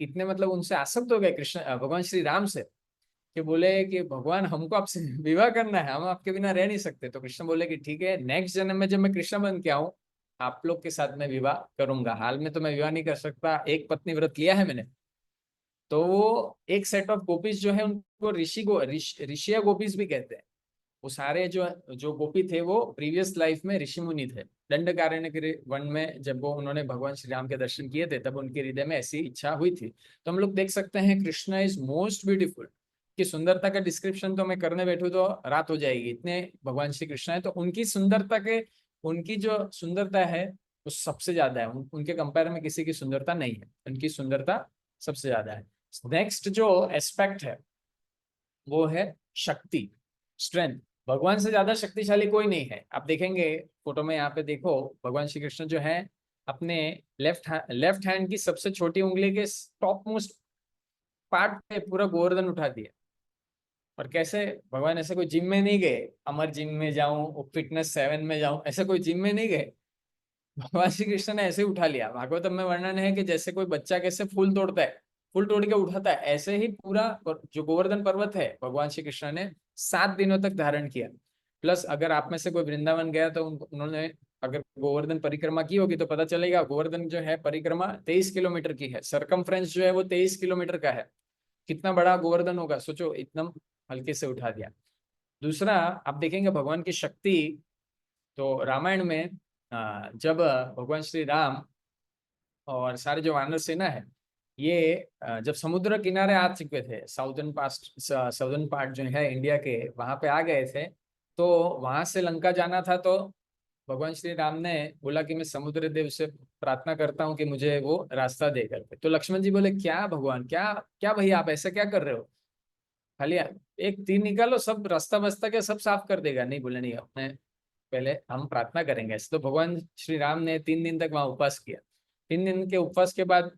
B: इतने मतलब उनसे आसक्त हो गए कृष्ण भगवान श्री राम से, कि बोले कि भगवान हमको आपसे विवाह करना है, हम आपके बिना रह नहीं सकते। तो कृष्ण बोले कि ठीक है, नेक्स्ट जन्म में जब मैं कृष्ण बन के आऊं, आप लोग के साथ मैं विवाह करूंगा, हाल में तो मैं विवाह नहीं कर सकता, एक पत्नी व्रत लिया है मैंने। तो वो एक सेट ऑफ गोपीज जो है उनको ऋषिया गोपीज भी कहते हैं। वो सारे जो जो गोपी थे वो प्रीवियस लाइफ में ऋषि मुनि थे। दंडकारण्य के वन में जब वो उन्होंने भगवान श्री राम के दर्शन किए थे, तब उनके हृदय में ऐसी इच्छा हुई थी। तो हम लोग देख सकते हैं कृष्ण इज मोस्ट ब्यूटीफुल। की सुंदरता का डिस्क्रिप्शन तो मैं करने बैठू तो रात हो जाएगी, इतने भगवान श्री कृष्ण है। तो उनकी जो सुंदरता है वो सबसे ज्यादा है, उनके कंपेयर में किसी की सुंदरता नहीं है, उनकी सुंदरता सबसे ज्यादा है। नेक्स्ट जो एस्पेक्ट है वो है शक्ति, स्ट्रेंथ। भगवान से ज्यादा शक्तिशाली कोई नहीं है। आप देखेंगे फोटो में, यहाँ पे देखो, भगवान श्री कृष्ण जो है अपने लेफ्ट हैंड की सबसे छोटी उंगली के टॉप मोस्ट पार्ट पे पूरा गोवर्धन उठा दिया। और कैसे भगवान ऐसे कोई जिम में नहीं गए, अमर जिम में जाऊं, फिटनेस 7 में जाऊं, ऐसे कोई जिम में नहीं गए। भगवान श्री कृष्ण ने ऐसे ही उठा लिया। भागवतम में वर्णन है कि जैसे कोई बच्चा कैसे फूल तोड़ता है, फूल तोड़ के उठाता है, ऐसे ही पूरा जो गोवर्धन पर्वत है भगवान श्री कृष्ण ने 7 दिनों तक धारण किया। प्लस अगर आप में से कोई वृंदावन गया तो उन्होंने अगर गोवर्धन परिक्रमा की होगी तो पता चलेगा, गोवर्धन जो है परिक्रमा 23 किलोमीटर की है, सरकमफ्रेंस जो है वो 23 किलोमीटर का है। कितना बड़ा गोवर्धन होगा सोचो, इतना हल्के से उठा दिया। दूसरा, आप देखेंगे भगवान की शक्ति। तो रामायण में जब भगवान श्री राम और सारे जो वानर सेना है, ये जब समुद्र किनारे आ चुके थे, साउदर्न पार्ट जो है इंडिया के, वहां पे आ गए थे, तो वहां से लंका जाना था। तो भगवान श्री राम ने बोला कि मैं समुद्र देव से प्रार्थना करता हूँ कि मुझे वो रास्ता दे करके। तो लक्ष्मण जी बोले, क्या भगवान, क्या क्या भैया आप ऐसा क्या कर रहे हो, खाली एक तीर निकालो सब रास्ता बस्ता क्या सब साफ कर देगा। नहीं, बोले नहीं, अपने पहले हम प्रार्थना करेंगे। तो भगवान श्री राम ने 3 दिन तक वहां उपवास किया। 3 दिन के उपवास के बाद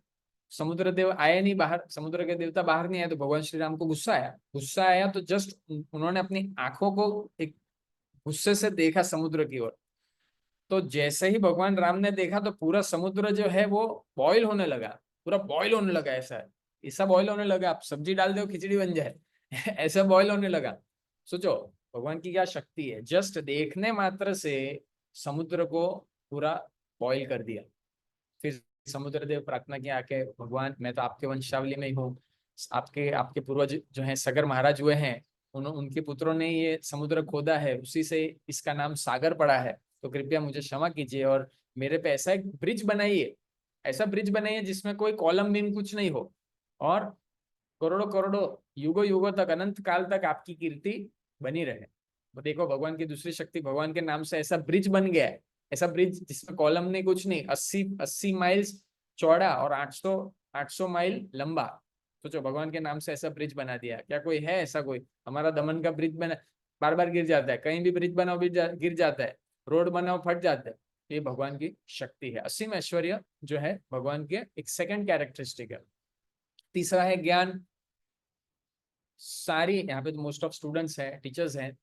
B: समुद्र देव आए नहीं बाहर, समुद्र के देवता बाहर नहीं आए। तो भगवान श्री राम को गुस्सा आया तो जस्ट उन्होंने अपनी आंखों को एक गुस्से से देखा समुद्र की ओर। तो जैसे ही भगवान राम ने देखा तो पूरा समुद्र जो है वो बॉईल होने लगा, पूरा बॉईल होने लगा। ऐसा ऐसा बॉईल होने लगा, आप सब्जी डाल दो खिचड़ी बन जाए ऐसा बॉईल होने लगा। सोचो भगवान की क्या शक्ति है, जस्ट देखने मात्र से समुद्र को पूरा बॉईल कर दिया। फिर समुद्र देव प्रार्थना किया आके, भगवान मैं तो आपके वंशावली में ही हूँ, आपके आपके पूर्वज जो हैं सगर महाराज हुए हैं, उनके पुत्रों ने ये समुद्र खोदा है, उसी से इसका नाम सागर पड़ा है। तो कृपया मुझे क्षमा कीजिए और मेरे पे ऐसा एक ब्रिज बनाइए, ऐसा ब्रिज बनाइए जिसमें कोई कॉलम बीम कुछ नहीं हो, और करोड़ों करोड़ों युगों युगों तक, अनंत काल तक आपकी कीर्ति बनी रहे। तो देखो भगवान की दूसरी शक्ति, भगवान के नाम से ऐसा ब्रिज बन गया है, ऐसा ब्रिज जिसमें कॉलम नहीं कुछ नहीं, 80 माइल्स चौड़ा और 800 माइल लंबा। सोचो भगवान के नाम से ऐसा ब्रिज बना दिया। क्या कोई है ऐसा? कोई हमारा दमन का ब्रिज बना, बार बार गिर जाता है, कहीं भी ब्रिज बनाओ गिर जाता है, रोड बनाओ फट जाता है। ये भगवान की शक्ति है। असीम ऐश्वर्य जो है भगवान के एक सेकंड कैरेक्टरिस्टिक है। तीसरा है ज्ञान। सारी यहाँ पे तो मोस्ट ऑफ स्टूडेंट्स हैं, टीचर्स हैं,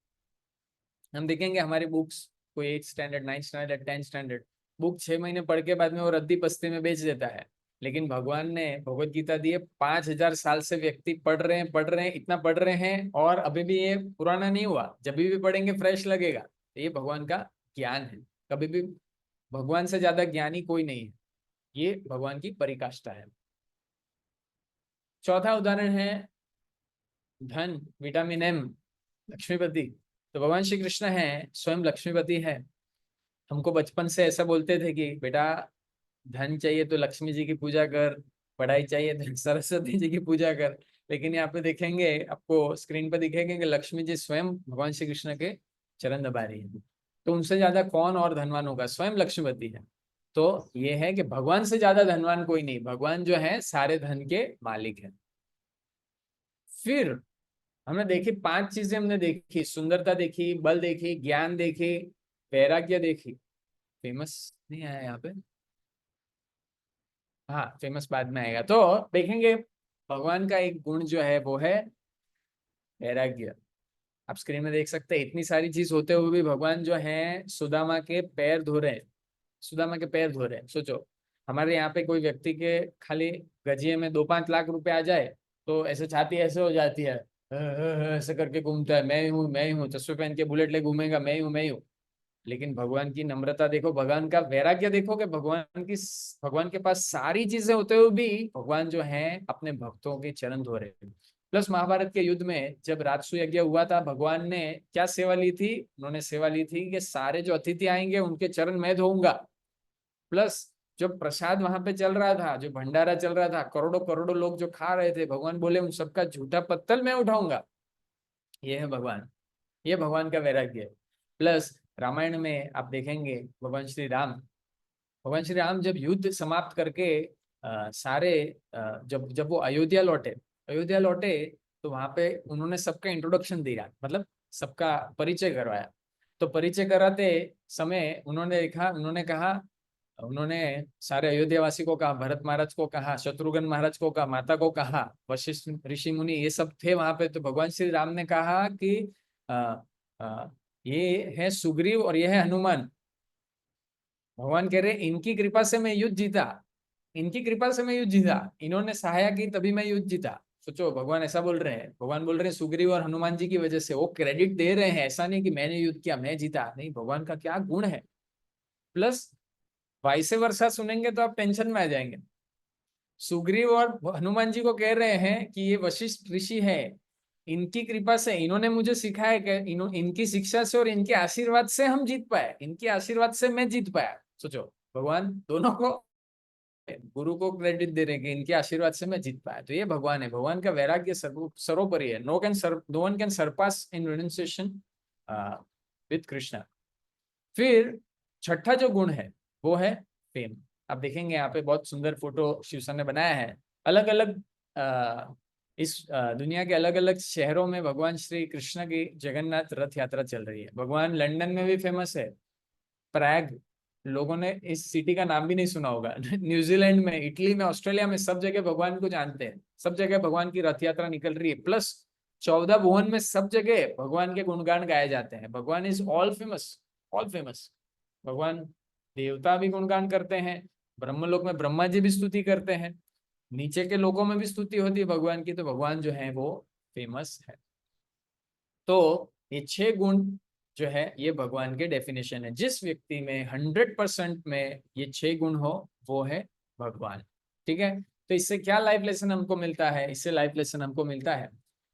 B: हम देखेंगे हमारी बुक्स, कोई 8th standard, 9th standard, 10th standard book 6 महीने पढ़ के बाद में वो रद्दी बस्ती में बेच देता है। लेकिन भगवान ने भगवत गीता दी है, 5,000 साल से व्यक्ति पढ़ रहे हैं, इतना पढ़ रहे हैं, और अभी भी ये पुराना नहीं हुआ, जब भी पढ़ेंगे फ्रेश लगेगा। तो ये भगवान का ज्ञान है। कभी भी भगवान से ज्यादा ज्ञानी कोई नहीं है, ये भगवान की परिकाष्ठा है। चौथा उदाहरण है धन, विटामिन एम, लक्ष्मीपति। तो भगवान श्री कृष्ण है, स्वयं लक्ष्मीपति है। हमको बचपन से ऐसा बोलते थे कि बेटा धन चाहिए तो लक्ष्मी जी की पूजा कर, पढ़ाई चाहिए तो सरस्वती जी की पूजा कर। लेकिन यहाँ पे देखेंगे, आपको स्क्रीन पर दिखेंगे कि लक्ष्मी जी स्वयं भगवान श्री कृष्ण के चरण दबा रही है। तो उनसे ज्यादा कौन और धनवान होगा, स्वयं लक्ष्मीपति है। तो ये है कि भगवान से ज्यादा धनवान कोई नहीं, भगवान जो है सारे धन के मालिक है। फिर हमने देखी 5 चीजें, हमने देखी, सुंदरता देखी, बल देखी, ज्ञान देखी, वैराग्य देखी। फेमस नहीं आया यहाँ पे, हाँ फेमस बाद में आएगा। तो देखेंगे भगवान का एक गुण जो है वो है वैराग्य। आप स्क्रीन में देख सकते हैं, इतनी सारी चीज होते हुए भी भगवान जो है सुदामा के पैर धो रहे हैं, सुदामा के पैर धो रहे हैं। सोचो हमारे यहाँ पे कोई व्यक्ति के खाली गजिए में 2-5 लाख रुपए आ जाए तो ऐसे छाती ऐसे हो जाती है, ऐसे करके घूमता है, मैं ही हूँ, चश्मे पहन के बुलेट ले घूमेगा, मैं ही हूँ, मैं ही हूँ। लेकिन भगवान की नम्रता देखो, भगवान का वैराग्य देखो कि भगवान के पास सारी चीजें होते हुए भी भगवान जो है अपने भक्तों के चरण धो रहे हैं। प्लस महाभारत के युद्ध में जब राजसूय यज्ञ हुआ था, भगवान ने क्या सेवा ली थी, उन्होंने सेवा ली थी कि सारे जो अतिथि आएंगे उनके चरण मैं धोऊंगा। प्लस जो प्रसाद वहां पे चल रहा था, जो भंडारा चल रहा था, करोड़ों करोड़ों लोग जो खा रहे थे, भगवान बोले उन सबका झूठा पत्तल मैं उठाऊंगा। ये है भगवान, ये भगवान का वैराग्य है। प्लस रामायण में आप देखेंगे भगवान श्री राम जब युद्ध समाप्त करके सारे जब जब वो अयोध्या लौटे तो वहां पे उन्होंने सबका इंट्रोडक्शन दिया, मतलब सबका परिचय करवाया। तो परिचय कराते समय उन्होंने सारे अयोध्या वासी को कहा, भरत महाराज को कहा, शत्रुघ्न महाराज को कहा, माता को कहा, वशिष्ठ ऋषि मुनि ये सब थे वहां पे। तो भगवान श्री राम ने कहा कि आ, आ, ये है सुग्रीव और ये है हनुमान। भगवान कह रहे इनकी कृपा से मैं युद्ध जीता, इनकी कृपा से मैं युद्ध जीता, इन्होंने सहायता की तभी मैं युद्ध जीता। सोचो भगवान ऐसा बोल रहे हैं, भगवान बोल रहे हैं सुग्रीव और हनुमान जी की वजह से, वो क्रेडिट दे रहे हैं, ऐसा नहीं कि मैंने युद्ध किया मैं जीता, नहीं, भगवान का क्या गुण है। प्लस वाइसे वर्षा सुनेंगे तो आप टेंशन में आ जाएंगे। सुग्रीव और हनुमान जी को कह रहे हैं कि ये वशिष्ठ ऋषि है, इनकी कृपा से, इन्होंने मुझे सिखाया कि इनकी शिक्षा से और इनके आशीर्वाद से हम जीत पाए, इनके आशीर्वाद से मैं जीत पाया। सोचो भगवान दोनों को, गुरु को क्रेडिट दे रहे हैं कि इनके आशीर्वाद से मैं जीत पाया। तो ये भगवान है, भगवान का वैराग्य सर्वोपरि है। No one can surpass in renunciation with Krishna. फिर छठा जो गुण है वो है फेम। आप देखेंगे यहाँ पे बहुत सुंदर फोटो शिव सर ने बनाया है, अलग अलग इस दुनिया के अलग अलग शहरों में भगवान श्री कृष्ण की जगन्नाथ रथ यात्रा चल रही है। भगवान लंदन में भी फेमस है, प्रयाग, लोगों ने इस सिटी का नाम भी नहीं सुना होगा न्यूजीलैंड में, इटली में, ऑस्ट्रेलिया में, सब जगह भगवान को जानते हैं, सब जगह भगवान की रथ यात्रा निकल रही है। प्लस 14 भुवन में सब जगह भगवान के गुणगान गाए जाते हैं। भगवान is all famous, all famous. भगवान देवता भी गुणगान करते हैं, ब्रह्मलोक में ब्रह्मा जी भी स्तुति करते हैं, नीचे के लोगों में भी स्तुति होती है भगवान की। तो भगवान जो है वो फेमस है। तो ये 6 गुण जो है ये भगवान के डेफिनेशन है। जिस व्यक्ति में 100% में ये 6 गुण हो वो है भगवान। ठीक है, तो इससे क्या लाइफ लेसन हमको मिलता है, इससे लाइफ लेसन हमको मिलता है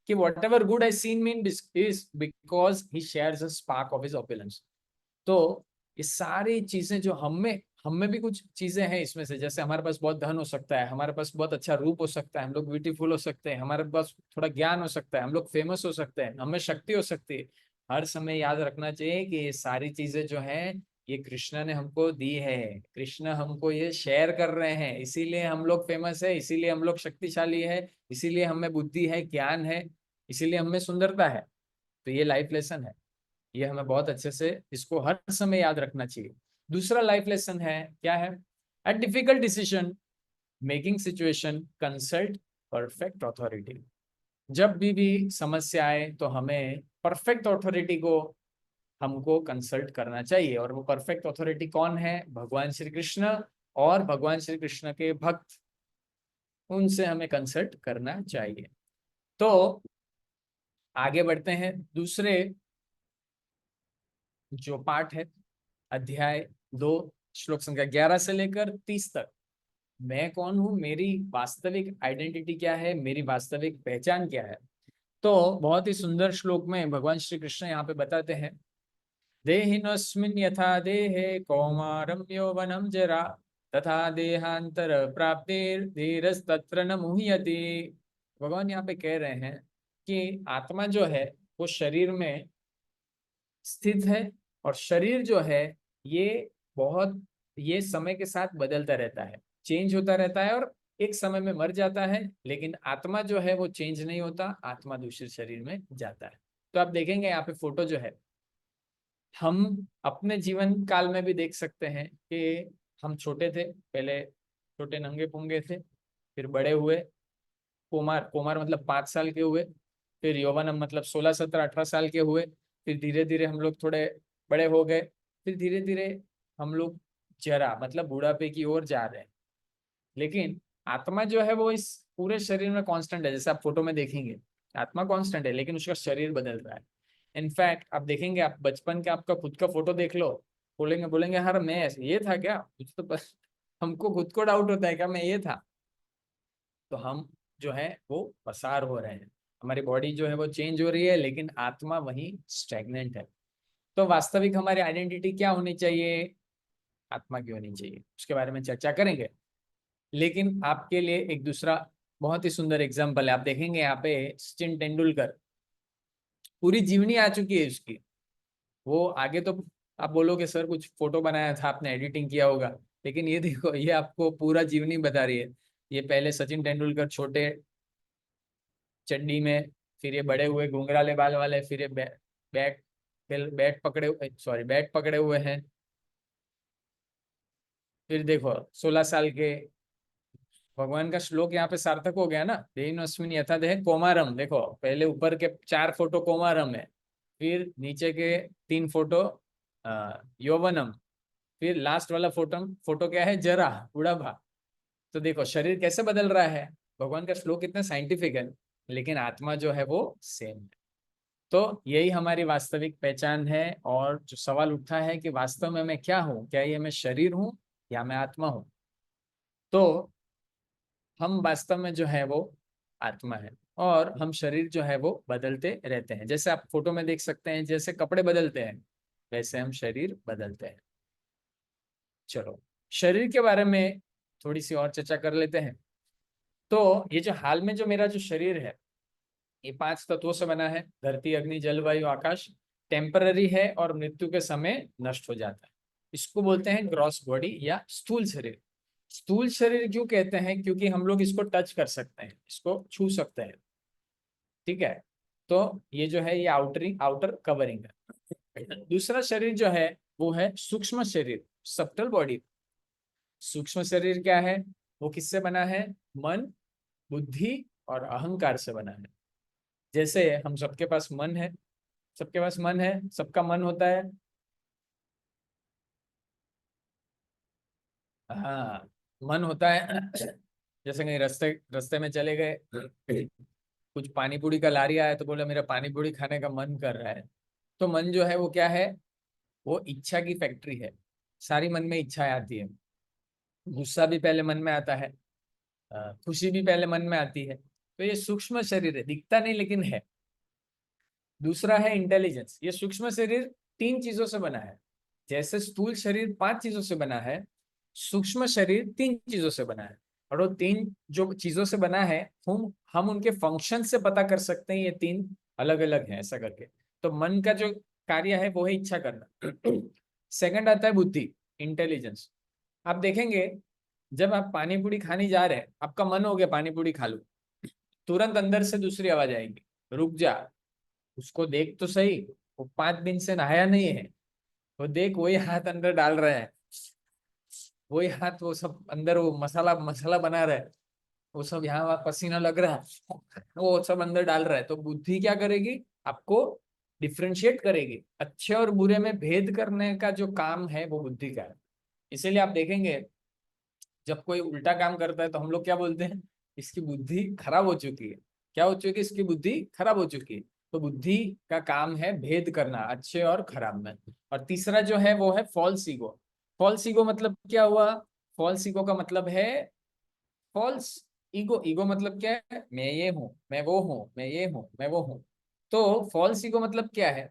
B: कि what ever good I seen mean is because he shares a spark of his opulence. तो ये सारी चीजें जो हम में भी कुछ चीजें हैं इसमें से, जैसे हमारे पास बहुत धन हो सकता है, हमारे पास बहुत अच्छा रूप हो सकता है, हम लोग ब्यूटीफुल हो सकते हैं, हमारे पास थोड़ा ज्ञान हो सकता है, हम लोग फेमस हो सकते हैं, हमें शक्ति हो सकती है। हर समय याद रखना चाहिए कि ये सारी चीजें जो हैं ये कृष्ण ने हमको दी है, कृष्ण हमको ये शेयर कर रहे हैं, इसीलिए हम लोग फेमस है, इसीलिए हम लोग शक्तिशाली है, इसीलिए हमें बुद्धि है, ज्ञान है, इसीलिए हमें सुंदरता है। तो ये लाइफ लेसन है, ये हमें बहुत अच्छे से इसको हर समय याद रखना चाहिए। दूसरा लाइफ लेसन है, क्या है, at difficult decision making situation consult perfect authority. जब भी समस्या आए तो हमें परफेक्ट अथॉरिटी को हमको कंसल्ट करना चाहिए। और वो परफेक्ट अथॉरिटी कौन है? भगवान श्री कृष्ण और भगवान श्री कृष्ण के भक्त, उनसे हमें कंसल्ट करना चाहिए। तो आगे बढ़ते हैं। दूसरे जो पाठ है, अध्याय 2 श्लोक संख्या 11 से लेकर 30 तक, मैं कौन हूं, मेरी वास्तविक आइडेंटिटी क्या है, मेरी वास्तविक पहचान क्या है। तो बहुत ही सुंदर श्लोक में भगवान श्री कृष्ण यहाँ पे बताते हैं, देहिनोऽस्मिन् यथा देहे कौमारं यौवनं जरा तथा देहांतर प्राप्तिर्धीरस्तत्र न मुह्यति। भगवान यहाँ पे कह रहे हैं कि आत्मा जो है वो शरीर में स्थित है, और शरीर जो है ये बहुत, ये समय के साथ बदलता रहता है, चेंज होता रहता है, और एक समय में मर जाता है। लेकिन आत्मा जो है वो चेंज नहीं होता, आत्मा दूसरे शरीर में जाता है। तो आप देखेंगे यहाँ पे फोटो जो है, हम अपने जीवन काल में भी देख सकते हैं कि हम छोटे थे, पहले छोटे नंगे पुंगे थे, फिर बड़े हुए, कुमार, कुमार मतलब 5 साल के हुए, फिर यौवनम मतलब 16 17 18 साल के हुए, फिर धीरे धीरे हम लोग थोड़े बड़े हो गए, फिर धीरे धीरे हम लोग जरा मतलब बुढ़ापे की ओर जा रहे हैं। लेकिन आत्मा जो है वो इस पूरे शरीर में कांस्टेंट है, जैसे आप फोटो में देखेंगे आत्मा कांस्टेंट है, लेकिन उसका शरीर बदल रहा है। इनफैक्ट आप देखेंगे, आप बचपन के आपका खुद का फोटो देख लो, बोलेंगे बोलेंगे हर मैं ऐसे ये था क्या, कुछ तो बस हमको खुद को डाउट होता है क्या मैं ये था। तो हम जो है वो पसार हो रहे हैं, हमारी बॉडी जो है वो चेंज हो रही है, लेकिन आत्मा वही स्टेगनेंट है। तो वास्तविक हमारी आइडेंटिटी क्या होनी चाहिए, आत्मा की होनी चाहिए, उसके बारे में चर्चा करेंगे। लेकिन आपके लिए एक दूसरा बहुत ही सुंदर एग्जाम्पल है, आप देखेंगे यहाँ पे सचिन तेंदुलकर, पूरी जीवनी आ चुकी है उसकी। वो आगे तो आप बोलोगे सर कुछ फोटो बनाया था आपने, एडिटिंग किया होगा, लेकिन ये देखो ये आपको पूरा जीवनी बता रही है। ये पहले सचिन तेंदुलकर छोटे चड्डी में, फिर ये बड़े हुए घुंघराले बाल वाले, फिर ये बैट बैट पकड़े, सॉरी बैट पकड़े हुए हैं, फिर देखो 16 साल के। भगवान का श्लोक यहाँ पे सार्थक हो गया ना, देहिनोऽस्मिन् यथा देहे कौमारम, देखो पहले ऊपर के 4 फोटो कौमारम है, फिर नीचे के 3 फोटो यौवनम, फिर लास्ट वाला फोटो फोटो क्या है, जरा बुढ़ापा। तो देखो शरीर कैसे बदल रहा है, भगवान का श्लोक कितना साइंटिफिक है, लेकिन आत्मा जो है वो सेम है। तो यही हमारी वास्तविक पहचान है। और जो सवाल उठता है कि वास्तव में मैं क्या हूँ, क्या ये मैं शरीर हूँ या मैं आत्मा हूँ, तो हम वास्तव में जो है वो आत्मा है, और हम शरीर जो है वो बदलते रहते हैं। जैसे आप फोटो में देख सकते हैं, जैसे कपड़े बदलते हैं वैसे हम शरीर बदलते हैं। चलो शरीर के बारे में थोड़ी सी और चर्चा कर लेते हैं। तो ये जो हाल में जो मेरा जो शरीर है, ये 5 तत्वों से बना है, धरती अग्नि जल वायु आकाश। टेम्पररी है और मृत्यु के समय नष्ट हो जाता है। इसको बोलते हैं ग्रॉस बॉडी या स्थूल शरीर। स्थूल शरीर क्यों कहते हैं, क्योंकि हम लोग इसको टच कर सकते हैं, इसको छू सकते हैं, ठीक है। तो ये जो है ये आउटर कवरिंग है। दूसरा शरीर जो है वो है सूक्ष्म शरीर, सब्टल बॉडी। सूक्ष्म शरीर क्या है, वो किससे बना है, मन, बुद्धि और अहंकार से बना है। जैसे हम सबके पास मन है, सबके पास मन है, सबका मन होता है, हाँ मन होता है। जैसे कहीं रास्ते रास्ते में चले गए, कुछ पानी पूरी का लारी आया तो बोला मेरा पानी पूरी खाने का मन कर रहा है। तो मन जो है वो क्या है, वो इच्छा की फैक्ट्री है, सारी मन में इच्छाएं आती है। गुस्सा भी पहले मन में आता है, खुशी भी पहले मन में आती है। तो ये सूक्ष्म शरीर है, दिखता नहीं लेकिन है। दूसरा है इंटेलिजेंस। ये सूक्ष्म शरीर 3 चीजों से बना है। जैसे स्थूल शरीर 5 चीजों से बना है, सूक्ष्म शरीर 3 चीजों से बना है। और वो 3 जो चीजों से बना है, हम उनके फंक्शन से पता कर सकते हैं ये 3 अलग अलग हैं ऐसा करके। तो मन का जो कार्य है वो है इच्छा करना। सेकंड आता है बुद्धि, इंटेलिजेंस। आप देखेंगे जब आप पानी पूरी खाने जा रहे हैं, आपका मन हो गया पानी पूरी खा लो, तुरंत अंदर से दूसरी आवाज आएगी, रुक जा, उसको देख तो सही, वो 5 दिन से नहाया नहीं है, वो देख वही हाथ अंदर डाल रहा है, वही हाथ वो सब अंदर वो मसाला मसाला बना रहा है, वो सब यहाँ पसीना लग रहा है, वो सब अंदर डाल रहा है। तो बुद्धि क्या करेगी, आपको डिफ्रेंशिएट करेगी। अच्छे और बुरे में भेद करने का जो काम है वो बुद्धि का है। इसीलिए आप देखेंगे जब कोई उल्टा काम करता है तो हम लोग क्या बोलते हैं, इसकी बुद्धि खराब हो चुकी है। क्या हो चुकी है, इसकी बुद्धि खराब हो चुकी है। तो बुद्धि का काम है भेद करना अच्छे और खराब में। और तीसरा जो है वो है फॉल्स ईगो। फॉल्स ईगो मतलब क्या हुआ, फॉल्स ईगो का मतलब है फॉल्स ईगो। ईगो मतलब क्या है, मैं ये हूँ, मैं वो हूँ, मैं ये हूँ, मैं वो हूँ। तो फॉल्स ईगो मतलब क्या है,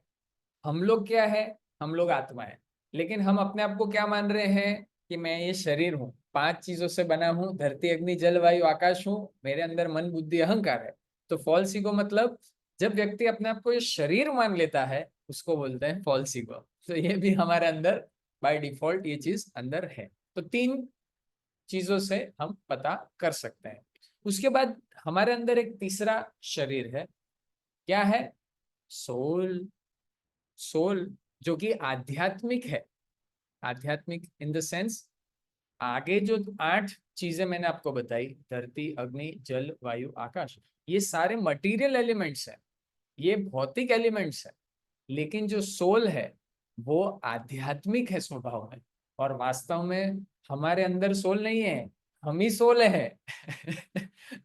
B: हम लोग क्या है, हम लोग आत्मा है, लेकिन हम अपने आप को क्या मान रहे हैं कि मैं ये शरीर हूँ, 5 चीजों से बना हूँ, धरती अग्नि जल वायु आकाश हूँ, मेरे अंदर मन बुद्धि अहंकार है। तो फॉल्स ईगो मतलब जब व्यक्ति अपने आप को ये शरीर मान लेता है उसको बोलते हैं फॉल्स ईगो। तो ये भी हमारे अंदर बाय डिफॉल्ट ये चीज अंदर है। तो 3 चीजों से हम पता कर सकते हैं। उसके बाद हमारे अंदर एक तीसरा शरीर है, क्या है, सोल। सोल जो कि आध्यात्मिक है। आध्यात्मिक इन द सेंस, आगे जो 8 चीजें मैंने आपको बताई, धरती अग्नि जल वायु आकाश, ये सारे मटेरियल एलिमेंट्स हैं, ये भौतिक एलिमेंट्स हैं। लेकिन जो सोल है वो आध्यात्मिक है स्वभाव में। और वास्तव में हमारे अंदर सोल नहीं है, हम ही सोल है।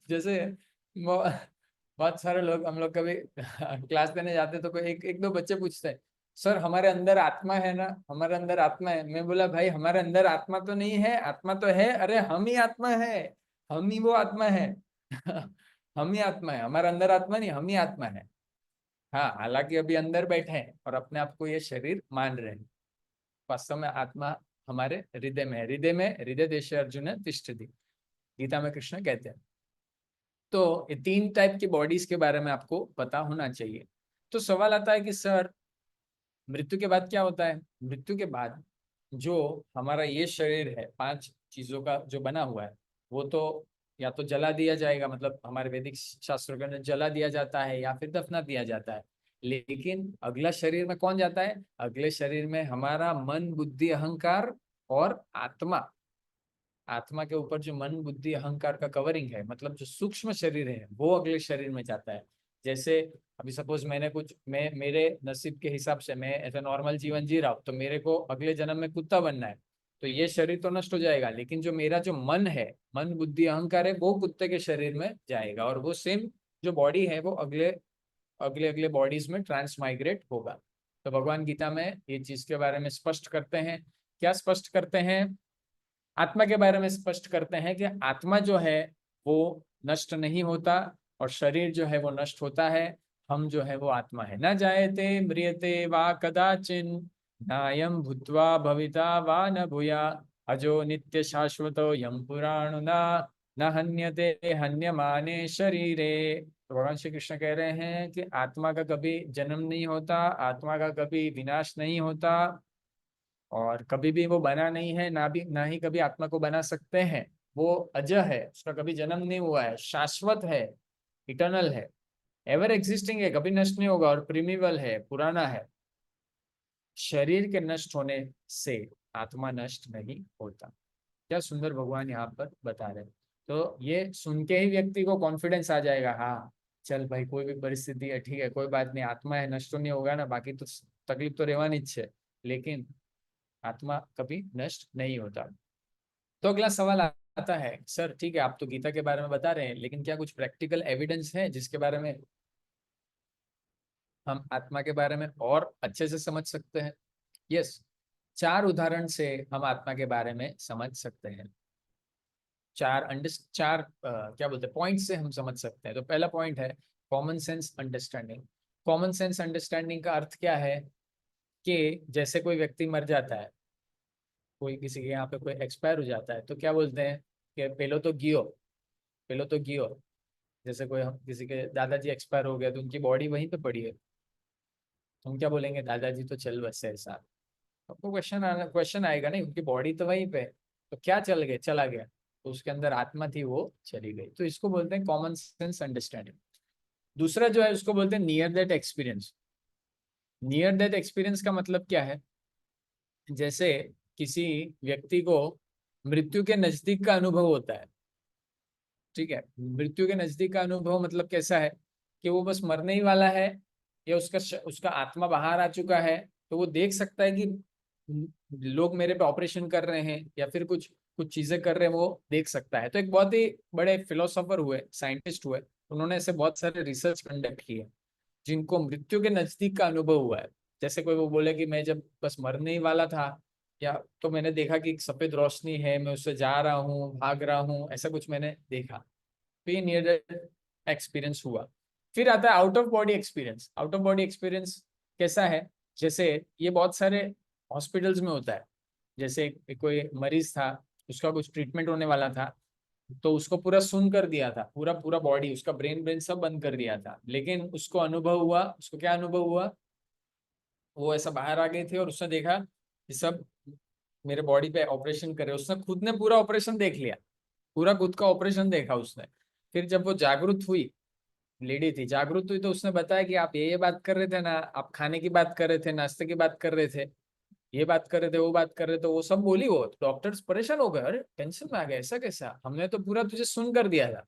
B: जैसे बहुत सारे लोग, हम लोग कभी क्लास देने जाते तो कोई एक एक दो बच्चे पूछते हैं, सर हमारे अंदर आत्मा है ना, हमारे अंदर आत्मा है। मैं बोला भाई हमारे अंदर आत्मा तो नहीं है, आत्मा तो है, अरे हम ही आत्मा है, हम ही वो आत्मा है। हम ही आत्मा है, हमारे अंदर आत्मा नहीं, हम ही आत्मा है। हाँ, हालांकि अभी अंदर बैठे हैं और अपने आप को ये शरीर मान रहे हैं, वास्तव में आत्मा हमारे हृदय में है। हृदय में हृदय देश अर्जुन तिष्ठति, गीता में कृष्ण कहते हैं। तो ये 3 टाइप की बॉडीज के बारे में आपको पता होना चाहिए। तो सवाल आता है कि सर मृत्यु के बाद क्या होता है। मृत्यु के बाद जो हमारा ये शरीर है 5 चीजों का जो बना हुआ है, वो तो या तो जला दिया जाएगा, मतलब हमारे वैदिक शास्त्रों के अंदर जला दिया जाता है, या फिर दफना दिया जाता है। लेकिन अगला शरीर में कौन जाता है, अगले शरीर में हमारा मन बुद्धि अहंकार और आत्मा। आत्मा के ऊपर जो मन बुद्धि अहंकार का कवरिंग है, मतलब जो सूक्ष्म शरीर है, वो अगले शरीर में जाता है। जैसे अभी सपोज मैंने कुछ, मैं मेरे नसीब के हिसाब से मैं ऐसा नॉर्मल जीवन जी रहा हूँ, तो मेरे को अगले जन्म में कुत्ता बनना है, तो ये शरीर तो नष्ट हो जाएगा, लेकिन जो मेरा जो मन है, मन बुद्धि अहंकार है, वो कुत्ते के शरीर में जाएगा, और वो सेम जो बॉडी है वो अगले अगले अगले बॉडीज में ट्रांसमाइग्रेट होगा। तो भगवान गीता में ये चीज के बारे में स्पष्ट करते हैं। क्या स्पष्ट करते हैं, आत्मा के बारे में स्पष्ट करते हैं कि आत्मा जो है वो नष्ट नहीं होता, और शरीर जो है वो नष्ट होता है। हम जो है वो आत्मा है, न जायते म्रियते वा कदाचिन, नायम भूत्वा भविता वा न भूया, अजो नित्य शाश्वतो यम पुराण न हन्यते हन्यमाने शरीरे। तो भगवान श्री कृष्ण कह रहे हैं कि आत्मा का कभी जन्म नहीं होता, आत्मा का कभी विनाश नहीं होता, और कभी भी वो बना नहीं है, ना ही कभी आत्मा को बना सकते हैं। वो अजय है, उसका कभी जन्म नहीं हुआ है, शाश्वत है, इटर्नल है, एवर एग्जिस्टिंग है, कभी नष्ट नहीं होगा, और प्रीमिवल है, पुराना है। शरीर के नष्ट होने से आत्मा नष्ट नहीं होता। क्या सुंदर भगवान यहाँ पर बता रहे हैं। तो ये सुन के ही व्यक्ति को कॉन्फिडेंस आ जाएगा, हाँ चल भाई कोई भी परिस्थिति है, ठीक है, कोई बात नहीं, आत्मा है, नष्ट तो नहीं होगा ना, बाकी तो तकलीफ तो रहवानी है, लेकिन आत्मा कभी नष्ट नहीं होता। तो अगला सवाल आता है, सर ठीक है आप तो गीता के बारे में बता रहे हैं, लेकिन क्या कुछ प्रैक्टिकल एविडेंस है जिसके बारे में हम आत्मा के बारे में और अच्छे से समझ सकते हैं। यस, 4 उदाहरण से हम आत्मा के बारे में समझ सकते हैं। क्या बोलते हैं, पॉइंट से हम समझ सकते हैं। तो पहला पॉइंट है common sense understanding. Common sense understanding का अर्थ क्या है कि जैसे कोई व्यक्ति मर जाता है, कोई किसी के यहाँ पे कोई एक्सपायर हो जाता है, तो क्या बोलते हैं कि पहले तो गियो, पहले तो गियो। जैसे कोई हम किसी के दादाजी एक्सपायर हो गए तो उनकी बॉडी वहीं पे पड़ी है, हम क्या बोलेंगे, दादाजी तो चल बस ऐसा। आपको क्वेश्चन आएगा नहीं, उनकी बॉडी तो वहीं पे, तो क्या चल गए, चला गया, तो उसके अंदर आत्मा थी वो चली गई। तो इसको बोलते हैं कॉमन सेंस अंडरस्टैंडिंग। दूसरा जो है उसको बोलते हैं near that experience. Near that experience का मतलब क्या है, जैसे किसी व्यक्ति को मृत्यु के नजदीक का अनुभव होता है। ठीक है, मृत्यु के नजदीक का अनुभव मतलब कैसा है कि वो बस मरने ही वाला है, या उसका आत्मा बाहर आ चुका है, तो वो देख सकता है कि लोग मेरे पे ऑपरेशन कर रहे हैं या फिर कुछ कुछ चीजें कर रहे हैं, वो देख सकता है। तो एक बहुत ही बड़े फिलोसोफर हुए, साइंटिस्ट हुए, उन्होंने ऐसे बहुत सारे रिसर्च कंडक्ट किए जिनको मृत्यु के नजदीक का अनुभव हुआ है। जैसे कोई वो बोले कि मैं जब बस मरने ही वाला था, या तो मैंने देखा कि एक सफेद रोशनी है, मैं उससे जा रहा हूँ, भाग रहा हूँ, ऐसा कुछ मैंने देखा। तो ये नियर एक्सपीरियंस हुआ। फिर आता है out of body experience. Out of body experience कैसा है? जैसे ये बहुत सारे हॉस्पिटल्स में होता है। जैसे कोई मरीज था, उसका कुछ ट्रीटमेंट होने वाला था, तो उसको पूरा सुन कर दिया था, पूरा पूरा बॉडी, उसका ब्रेन ब्रेन सब बंद कर दिया था, लेकिन उसको अनुभव हुआ, उसको क्या अनुभव हुआ, वो ऐसा बाहर आ गई थी और उसने देखा कि सब मेरे बॉडी पे ऑपरेशन करे। उसने खुद ने पूरा ऑपरेशन देख लिया, पूरा खुद का ऑपरेशन देखा उसने। फिर जब वो जागरूक हुई, लेडी थी, जागरूक हुई, तो उसने बताया कि आप ये बात कर रहे थे ना, आप खाने की बात कर रहे थे, नाश्ते की बात कर रहे थे, ये बात कर रहे थे, वो बात कर रहे थे, वो सब बोली। वो डॉक्टर्स परेशान हो गए, अरे टेंशन में आ गए, ऐसा कैसा, हमने तो पूरा तुझे सुन कर दिया था।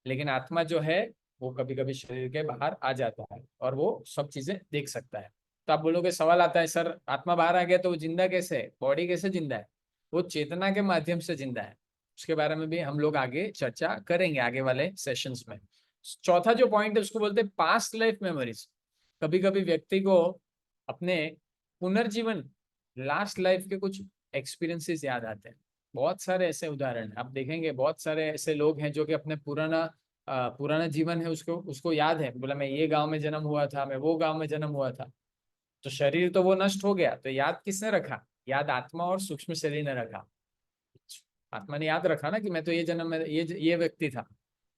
B: लेकिन आत्मा जो है वो कभी कभी शरीर के बाहर आ जाता है और वो सब चीजें देख सकता है। तो आप बोलोगे, सवाल आता है, सर आत्मा बाहर आ गया तो वो जिंदा कैसे है, बॉडी कैसे जिंदा है? वो चेतना के माध्यम से जिंदा है। उसके बारे में भी हम लोग आगे चर्चा करेंगे आगे वाले सेशंस में। चौथा जो पॉइंट है उसको बोलते हैं पास्ट लाइफ मेमोरीज। कभी कभी व्यक्ति को अपने पुनर्जीवन, लास्ट लाइफ के कुछ एक्सपीरियंसेस याद आते हैं। बहुत सारे ऐसे उदाहरण हैं, आप देखेंगे बहुत सारे ऐसे लोग हैं जो कि अपने पुराना जीवन है उसको उसको याद है, बोला मैं ये गांव में जन्म हुआ था, मैं वो गांव में जन्म हुआ था। तो शरीर तो वो नष्ट हो गया, तो याद किसने रखा? याद आत्मा और सूक्ष्म शरीर ने रखा। आत्मा ने याद रखा ना कि मैं तो ये जन्म में ये व्यक्ति था।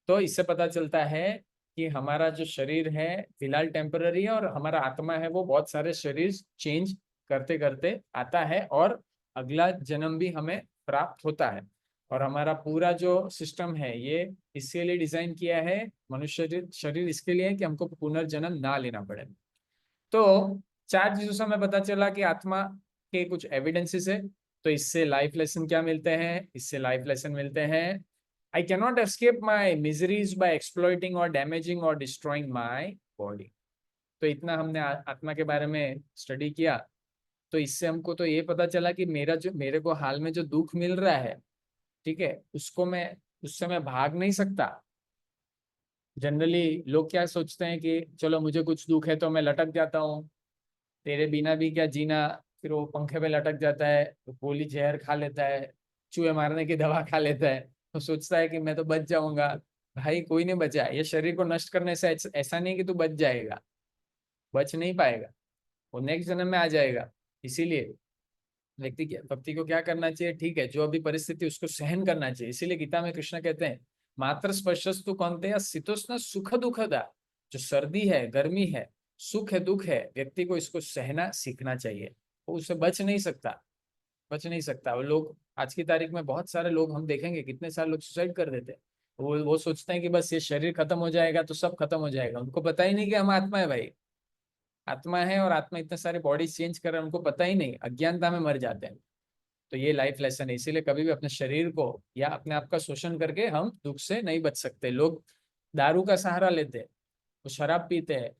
B: तो इससे पता चलता है कि हमारा जो शरीर है फिलहाल टेम्पररी है, और हमारा आत्मा है वो बहुत सारे शरीर चेंज करते करते आता है, और अगला जन्म भी हमें प्राप्त होता है। और हमारा पूरा जो सिस्टम है ये इसके लिए डिजाइन किया है, मनुष्य शरीर शरीर इसके लिए है कि हमको पुनर्जन्म ना लेना पड़े। तो चार चीजों से हमें पता चला कि आत्मा के कुछ एविडेंसेस है। तो इससे लाइफ लेसन क्या मिलते हैं? इससे लाइफ लेसन मिलते हैं, I cannot escape my miseries by exploiting और डैमेजिंग और डिस्ट्रॉइंग माई बॉडी। तो इतना हमने आत्मा के बारे में स्टडी किया। तो इससे हमको तो ये पता चला कि मेरे को हाल में जो दुख मिल रहा है, ठीक है, उससे मैं भाग नहीं सकता। जनरली लोग क्या सोचते हैं कि चलो मुझे कुछ दुख है तो मैं लटक जाता हूँ, तेरे बिना भी क्या जीना। फिर वो पंखे पे लटक जाता है, तो गोली जहर खा लेता है, चूहे मारने की दवा खा लेता है, तो सोचता है कि मैं तो बच जाऊंगा। भाई कोई नहीं बचा। ये शरीर को नष्ट करने से ऐसा नहीं कि तू बच जाएगा, बच नहीं पाएगा, वो नेक्स्ट जन्म में आ जाएगा। इसीलिए व्यक्ति को क्या करना चाहिए? ठीक है, जो अभी परिस्थिति उसको सहन करना चाहिए। इसीलिए गीता में कृष्ण कहते हैं, मात्र स्पर्शस्तु कौन्तेय शीतोष्ण सुख दुखदा। जो सर्दी है, गर्मी है, सुख है, दुख है, व्यक्ति को इसको सहना सीखना चाहिए। वो उससे बच नहीं सकता, बच नहीं सकता। वो लोग आज की तारीख में बहुत सारे लोग हम देखेंगे, कितने सारे लोग सुसाइड कर देते हैं। वो सोचते हैं कि बस ये शरीर खत्म हो जाएगा तो सब खत्म हो जाएगा। उनको पता ही नहीं कि हम आत्मा है भाई, आत्मा है, और आत्मा इतने सारे बॉडी चेंज कर रहे हैं, उनको पता ही नहीं, अज्ञानता में मर जाते हैं। तो ये लाइफ लेसन है। इसीलिए कभी भी अपने शरीर को या अपने आप का शोषण करके हम दुख से नहीं बच सकते। लोग दारू का सहारा लेते हैं, वो शराब पीते हैं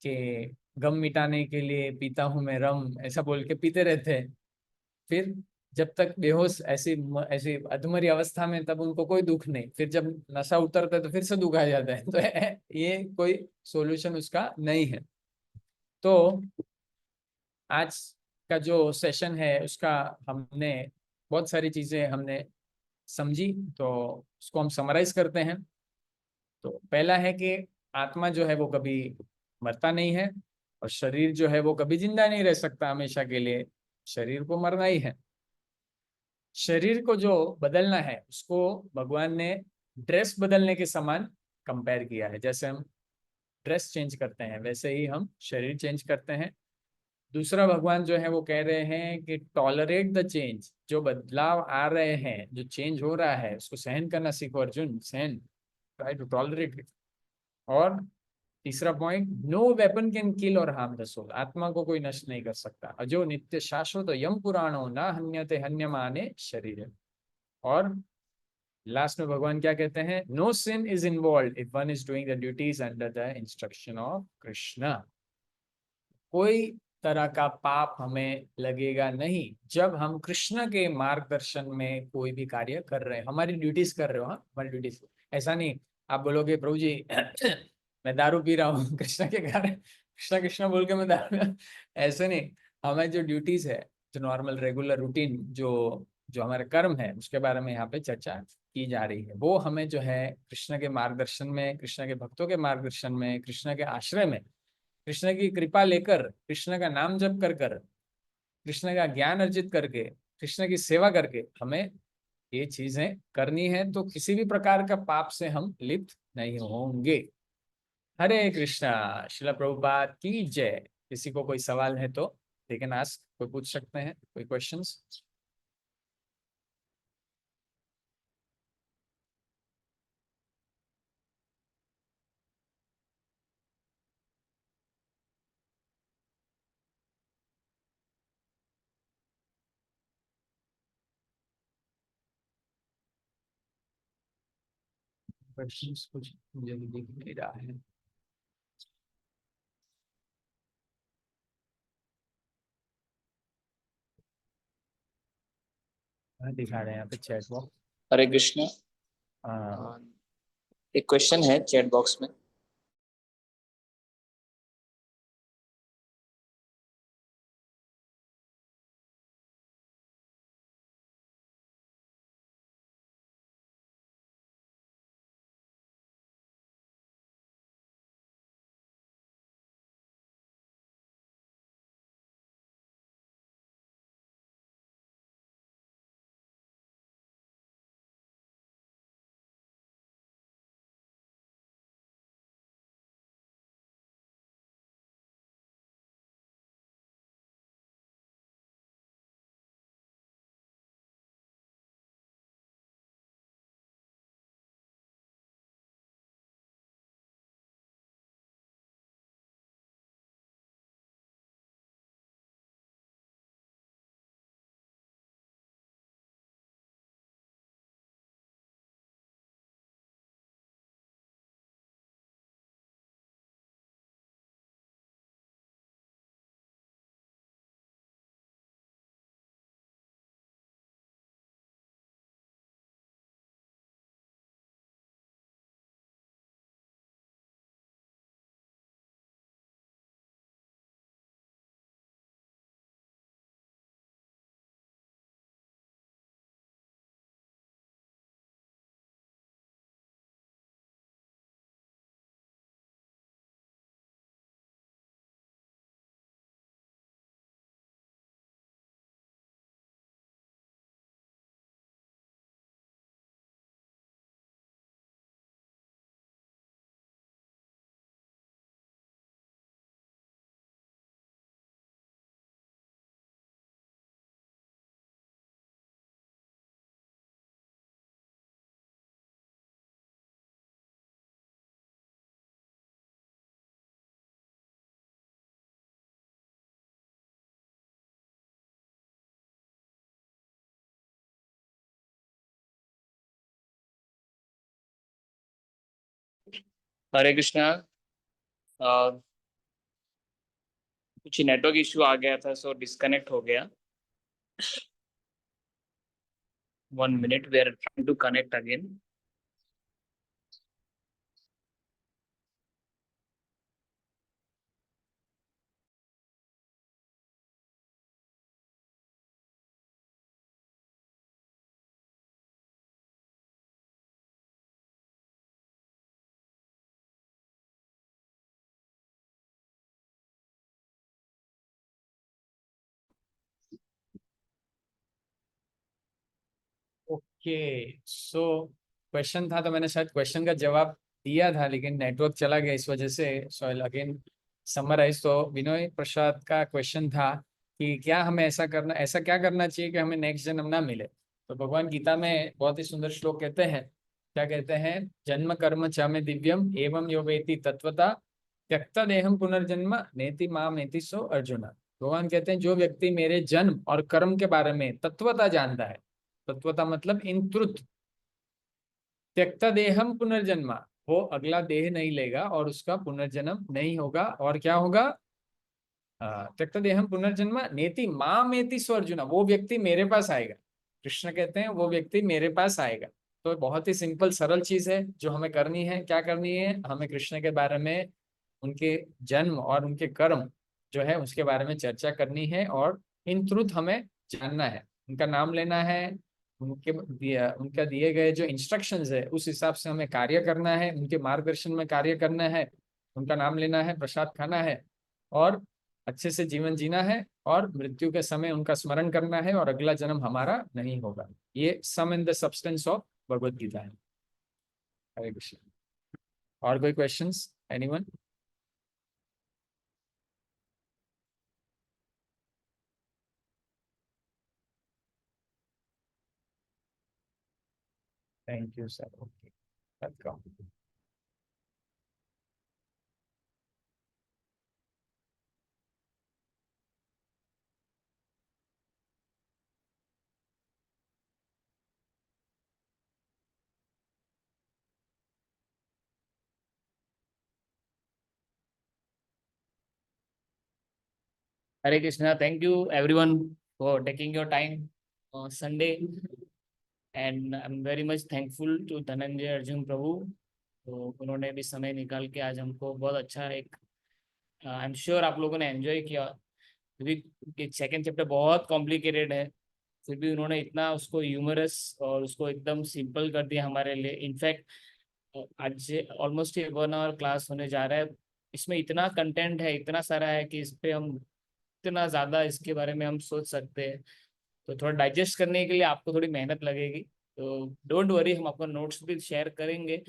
B: कि गम मिटाने के लिए पीता हूं मैं रम, ऐसा बोल के पीते रहते हैं। फिर जब तक बेहोश ऐसी ऐसी अधमरी अवस्था में, तब उनको कोई दुख नहीं। फिर जब नशा उतरता है तो फिर से दुख आ जाता है। तो ये कोई सॉल्यूशन उसका नहीं है। तो आज का जो सेशन है उसका हमने बहुत सारी चीजें हमने समझी, तो उसको हम समराइज करते हैं। तो पहला है कि आत्मा जो है वो कभी मरता नहीं है, और शरीर जो है वो कभी जिंदा नहीं रह सकता हमेशा के लिए, शरीर को मरना ही है। शरीर को जो बदलना है उसको भगवान ने ड्रेस बदलने के समान कंपेयर किया है। जैसे हम ड्रेस चेंज करते हैं वैसे ही हम शरीर चेंज करते हैं। दूसरा, भगवान जो है वो कह रहे हैं कि टॉलरेट द चेंज। जो बदलाव आ रहे हैं, जो चेंज हो रहा है, उसको सहन करना सीखो अर्जुन, सहन, ट्राई टू टॉलरेट इट। और तीसरा point, no weapon can kill और हार्म द सोल। आत्मा को कोई नष्ट नहीं कर सकता। अजो नित्य शाश्वत यम पुराणो ना हन्यते हन्यमाने शरीर। और लास्ट में भगवान क्या कहते हैं? No sin is involve if one is doing the duties under the instruction of Krishna. कोई तरह का पाप हमें लगेगा नहीं जब हम कृष्ण के मार्गदर्शन में कोई भी कार्य कर रहे हैं, हमारी ड्यूटीज कर रहे हो। हाँ, हमारी ड्यूटीज। ऐसा नहीं आप बोलोगे प्रभु जी मैं दारू पी रहा हूँ कृष्ण के कारण, कृष्ण कृष्ण बोल के मैं दारू ऐसे नहीं। हमें जो ड्यूटीज है, जो नॉर्मल रेगुलर रूटीन, जो जो हमारे कर्म है, उसके बारे में यहाँ पे चर्चा की जा रही है। वो हमें जो है कृष्ण के मार्गदर्शन में, कृष्ण के भक्तों के मार्गदर्शन में, कृष्ण के आश्रय में, कृष्ण की कृपा लेकर, कृष्ण का नाम जप कर कर, कृष्ण का ज्ञान अर्जित करके, कृष्ण की सेवा करके हमें ये चीजें करनी है। तो किसी भी प्रकार का पाप से हम लिप्त नहीं होंगे। हरे कृष्णा। शिला प्रभुपाद की जय। किसी को कोई सवाल है तो लेकिन आज कोई पूछ सकते हैं, कोई क्वेश्चंस? क्वेश्चंस कुछ मुझे भी दिख नहीं रहा है। हाँ, दिखा रहे हैं यहाँ पे चैट बॉक्स।
A: हरे कृष्ण।
B: हाँ।
A: एक क्वेश्चन है चैट बॉक्स में। हरे कृष्णा। कुछ नेटवर्क इशू आ गया था, सो डिस्कनेक्ट हो गया। 1 minute, we are trying to connect again.
B: Okay, so question था तो मैंने शायद क्वेश्चन का जवाब दिया था, लेकिन नेटवर्क चला गया इस वजह से। सो आई अगेन समराइज। तो विनोय प्रसाद का क्वेश्चन था कि क्या हमें ऐसा क्या करना चाहिए कि हमें नेक्स्ट जन्म ना मिले। तो भगवान गीता में बहुत ही सुंदर श्लोक कहते हैं। क्या कहते हैं? जन्म कर्म च में दिव्यम एवं यो वेति तत्वता त्यक्ता देहम पुनर्जन्म नेति माम नेति सो अर्जुन। भगवान कहते हैं जो व्यक्ति मेरे जन्म और कर्म के बारे में तत्वता जानता है, तत्वता मतलब इन ट्रुथ, त्यक्ता देहम पुनर्जन्मा, वो अगला देह नहीं लेगा और उसका पुनर्जन्म नहीं होगा। और क्या होगा? त्यक्त देहम पुनर्जन्म नेति माम एति सो अर्जुना, वो व्यक्ति मेरे पास आएगा। कृष्ण कहते हैं वो व्यक्ति मेरे पास आएगा। तो बहुत ही सिंपल सरल चीज है जो हमें करनी है। क्या करनी है? हमें कृष्ण के बारे में, उनके जन्म और उनके कर्म जो है उसके बारे में चर्चा करनी है, और इन ट्रुथ हमें जानना है, उनका नाम लेना है, उनका दिए गए जो इंस्ट्रक्शंस है उस हिसाब से हमें कार्य करना है, उनके मार्गदर्शन में कार्य करना है, उनका नाम लेना है, प्रसाद खाना है, और अच्छे से जीवन जीना है, और मृत्यु के समय उनका स्मरण करना है, और अगला जन्म हमारा नहीं होगा। ये sum in the substance of Bhagavad Gita है। हरे कृष्ण। और कोई questions? Anyone? Thank you sir. Okay, welcome.
A: Hare Krishna, thank you everyone for taking your time Sunday, and I am very much thankful to Dhananjay Arjun Prabhu. तो उन्होंने भी समय निकाल के आज हमको बहुत अच्छा एक, आई एम श्योर आप लोगों ने एंजॉय किया, क्योंकि सेकेंड चैप्टर बहुत कॉम्प्लिकेटेड है, फिर भी उन्होंने इतना उसको ह्यूमरस और उसको एकदम सिंपल कर दिया हमारे लिए। इनफैक्ट आज ऑलमोस्ट 1 आवर क्लास होने जा रहा है, इसमें इतना कंटेंट है, इतना सारा है कि इस पे हम इतना ज़्यादा इसके बारे में हम सोच सकते हैं। तो थोड़ा डाइजेस्ट करने के लिए आपको थोड़ी मेहनत लगेगी, तो डोंट वरी, हम आपको नोट्स भी शेयर करेंगे,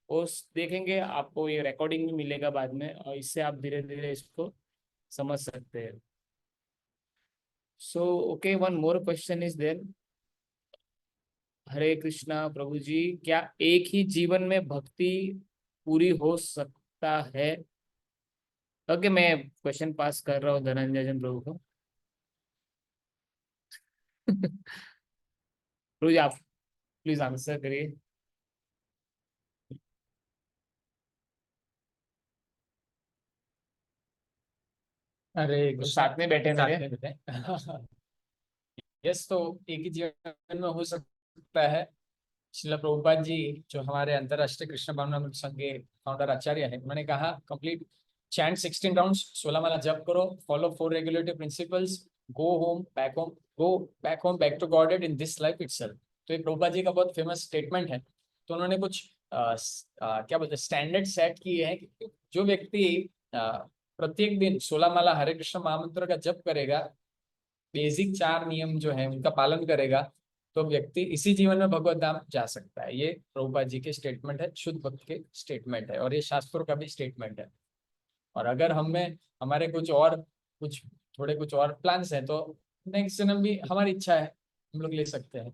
A: और देखेंगे आपको ये रिकॉर्डिंग भी मिलेगा बाद में, और इससे आप धीरे धीरे इसको समझ सकते हैं। So okay, one more question is there. Hare Krishna Prabhu ji, क्या एक ही जीवन में भक्ति पूरी हो सकता है? ओके, मैं क्वेश्चन पास कर रहा हूँ धनंजय जन प्रभु को। प्रभु जी, आप प्लीज आंसर करिए।
B: अरे
A: तो
B: कृष्णा,
A: साथ में बैठे
B: साथ
A: मेरे।
B: में बताए। यस, तो एक ही जीवन में हो सकता है। श्रील प्रभुपाद जी, जो हमारे अंतरराष्ट्रीय कृष्ण भावनामृत संघ के फाउंडर आचार्य है, उन्होंने कहा कंप्लीट चैंट 16 राउंड्स, 16 माला जप करो, follow 4 regulative principles, go home back home, go back home back to godhead in this life itself. तो ये प्रभुपाद जी का बहुत फेमस स्टेटमेंट है। तो उन्होंने कुछ क्या बोलते हैं स्टैंडर्ड सेट किए हैं कि जो व्यक्ति प्रत्येक दिन 16 माला हरे कृष्ण महामंत्र का जप करेगा, बेसिक 4 नियम जो है उनका पालन करेगा, तो व्यक्ति इसी जीवन में भगवत धाम जा सकता है। ये प्रभुपाद जी के स्टेटमेंट है, शुद्ध भक्त के स्टेटमेंट है, और ये शास्त्रों का भी स्टेटमेंट है। और अगर हमें हमारे कुछ थोड़े कुछ और प्लान्स हैं, तो नेक्स्ट जन्म भी हमारी इच्छा है, हम लोग ले सकते हैं।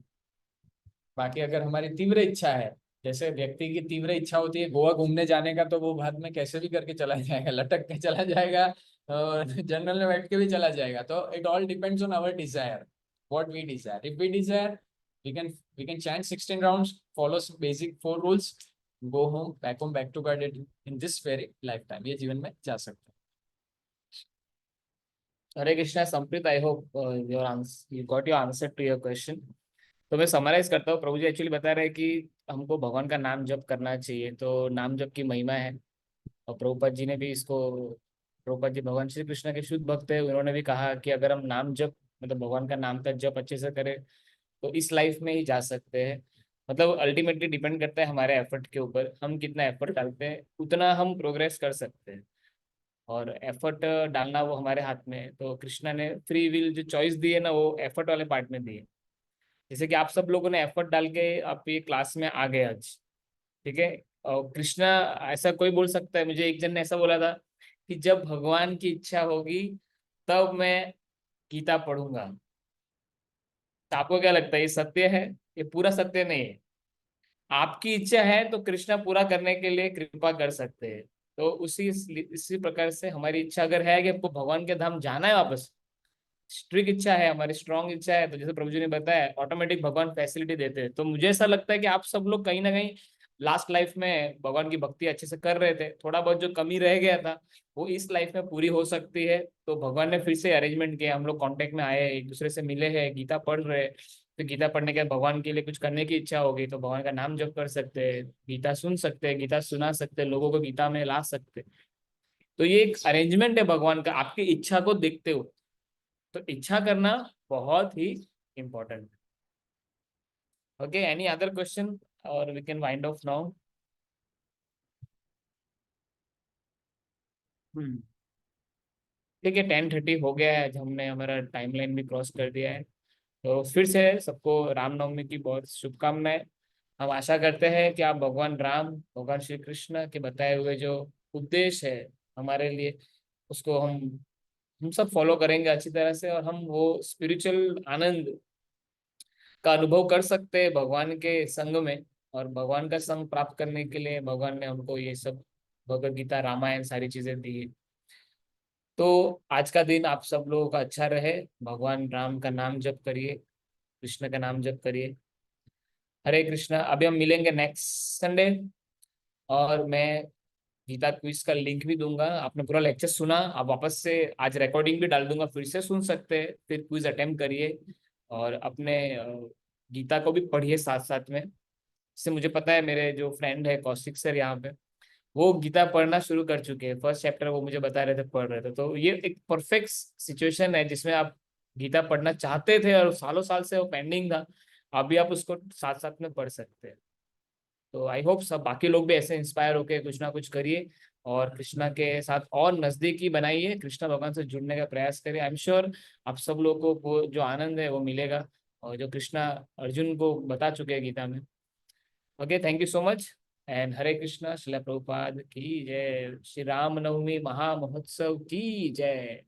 B: बाकी अगर हमारी तीव्र इच्छा है, जैसे व्यक्ति की तीव्र इच्छा होती है गोवा घूमने जाने का, तो वो बाद में कैसे भी करके चला जाएगा, लटक के चला जाएगा, और जनरल में बैठ के भी चला जाएगा। तो it all depends on our desire, what we desire. If we desire, we can chant 16 rounds, follow basic 4 rules, go home back to God in this very life time, ये जीवन में जा सकते
A: Hare Krishna Sampreet, I hope your answer, you got your answer to your question. तो मैं summarise करता हूँ। प्रभु जी actually बता रहे हैं कि हमको भगवान का नाम जप करना चाहिए, तो नाम जप की महिमा है। और प्रभुपाद जी ने भी इसको, प्रभुपाद जी भगवान श्री कृष्ण के शुद्ध भक्त है, उन्होंने भी कहा कि अगर हम नाम जप, मतलब भगवान का नाम का जप अच्छे से करें, तो इस लाइफ में ही जा सकते हैं। मतलब अल्टीमेटली डिपेंड करता है हमारे एफर्ट के ऊपर, हम कितना एफर्ट डालते हैं उतना हम प्रोग्रेस कर सकते हैं, और एफर्ट डालना वो हमारे हाथ में है। तो कृष्णा ने फ्री विल जो चॉइस दी है ना, वो एफर्ट वाले पार्ट में दी है। जैसे कि आप सब लोगों ने एफर्ट डाल के आप ये क्लास में आ गए आज, ठीक है। और कृष्णा, ऐसा कोई बोल सकता है, मुझे एक जन ने ऐसा बोला था कि जब भगवान की इच्छा होगी तब मैं गीता पढ़ूंगा। तो आपको क्या लगता है, ये सत्य है? ये पूरा सत्य नहीं है। आपकी इच्छा है तो कृष्णा पूरा करने के लिए कृपा कर सकते हैं। तो इसी प्रकार से हमारी इच्छा अगर है कि आपको भगवान के धाम जाना है वापस, स्ट्रिक्ट इच्छा है हमारी, स्ट्रांग इच्छा है, तो जैसे प्रभु जी ने बताया ऑटोमेटिक भगवान फैसिलिटी देते हैं। तो मुझे ऐसा लगता है कि आप सब लोग कहीं ना कहीं लास्ट लाइफ में भगवान की भक्ति अच्छे से कर रहे थे, थोड़ा बहुत जो कमी रह गया था वो इस लाइफ में पूरी हो सकती है। तो भगवान ने फिर से अरेंजमेंट किया, हम लोग कांटेक्ट में आए, एक दूसरे से मिले हैं, गीता पढ़ रहे हैं। तो गीता पढ़ने के बाद भगवान के लिए कुछ करने की इच्छा होगी तो भगवान का नाम जप कर सकते हैं, गीता सुन सकते हैं, गीता सुना सकते हैं, लोगों को गीता में ला सकते हैं। तो ये एक अरेंजमेंट है भगवान का, आपकी इच्छा को देखते हो। तो इच्छा करना बहुत ही important. Okay, any other question और we can wind off now. Hmm, ठीक है, 10:30 हो गया है, आज हमने हमारा टाइमलाइन भी क्रॉस कर दिया है। तो फिर से सबको रामनवमी की बहुत शुभकामनाएं। हम आशा करते हैं कि आप भगवान राम, भगवान श्री कृष्ण के बताए हुए जो उद्देश्य है हमारे लिए, उसको हम सब फॉलो करेंगे अच्छी तरह से, और हम वो स्पिरिचुअल आनंद का अनुभव कर सकते हैं भगवान के संग में। और भगवान का संग प्राप्त करने के लिए भगवान ने हमको ये सब भगवत गीता, रामायण सारी चीजें दी है। तो आज का दिन आप सब लोगों का अच्छा रहे, भगवान राम का नाम जप करिए, कृष्ण का नाम जप करिए। हरे कृष्णा। अभी हम मिलेंगे नेक्स्ट संडे, और मैं गीता क्विज का लिंक भी दूंगा। आपने पूरा लेक्चर सुना, आप वापस से आज रिकॉर्डिंग भी डाल दूंगा, फिर से सुन सकते हैं, फिर क्विज अटेम्प्ट करिए, और अपने गीता को भी पढ़िए साथ साथ में। इससे मुझे पता है मेरे जो फ्रेंड है कौशिक सर यहाँ पे, वो गीता पढ़ना शुरू कर चुके हैं, फर्स्ट चैप्टर वो मुझे बता रहे थे पढ़ रहे थे। तो ये एक परफेक्ट सिचुएशन है जिसमें आप गीता पढ़ना चाहते थे और सालों साल से वो पेंडिंग था, अभी आप उसको साथ साथ में पढ़ सकते हैं। तो आई होप सब बाकी लोग भी ऐसे इंस्पायर होके कुछ ना कुछ करिए, और कृष्णा के साथ और नजदीकी बनाइए, कृष्ण भगवान से जुड़ने का प्रयास करिए। आई एम श्योर आप सब लोगों को वो जो आनंद है वो मिलेगा, और जो कृष्णा अर्जुन को बता चुके हैं गीता में। Okay, thank you so much. And Hare Krishna, Shrila Prabhupada की जय, श्री राम नवमी महामहोत्सव की जय।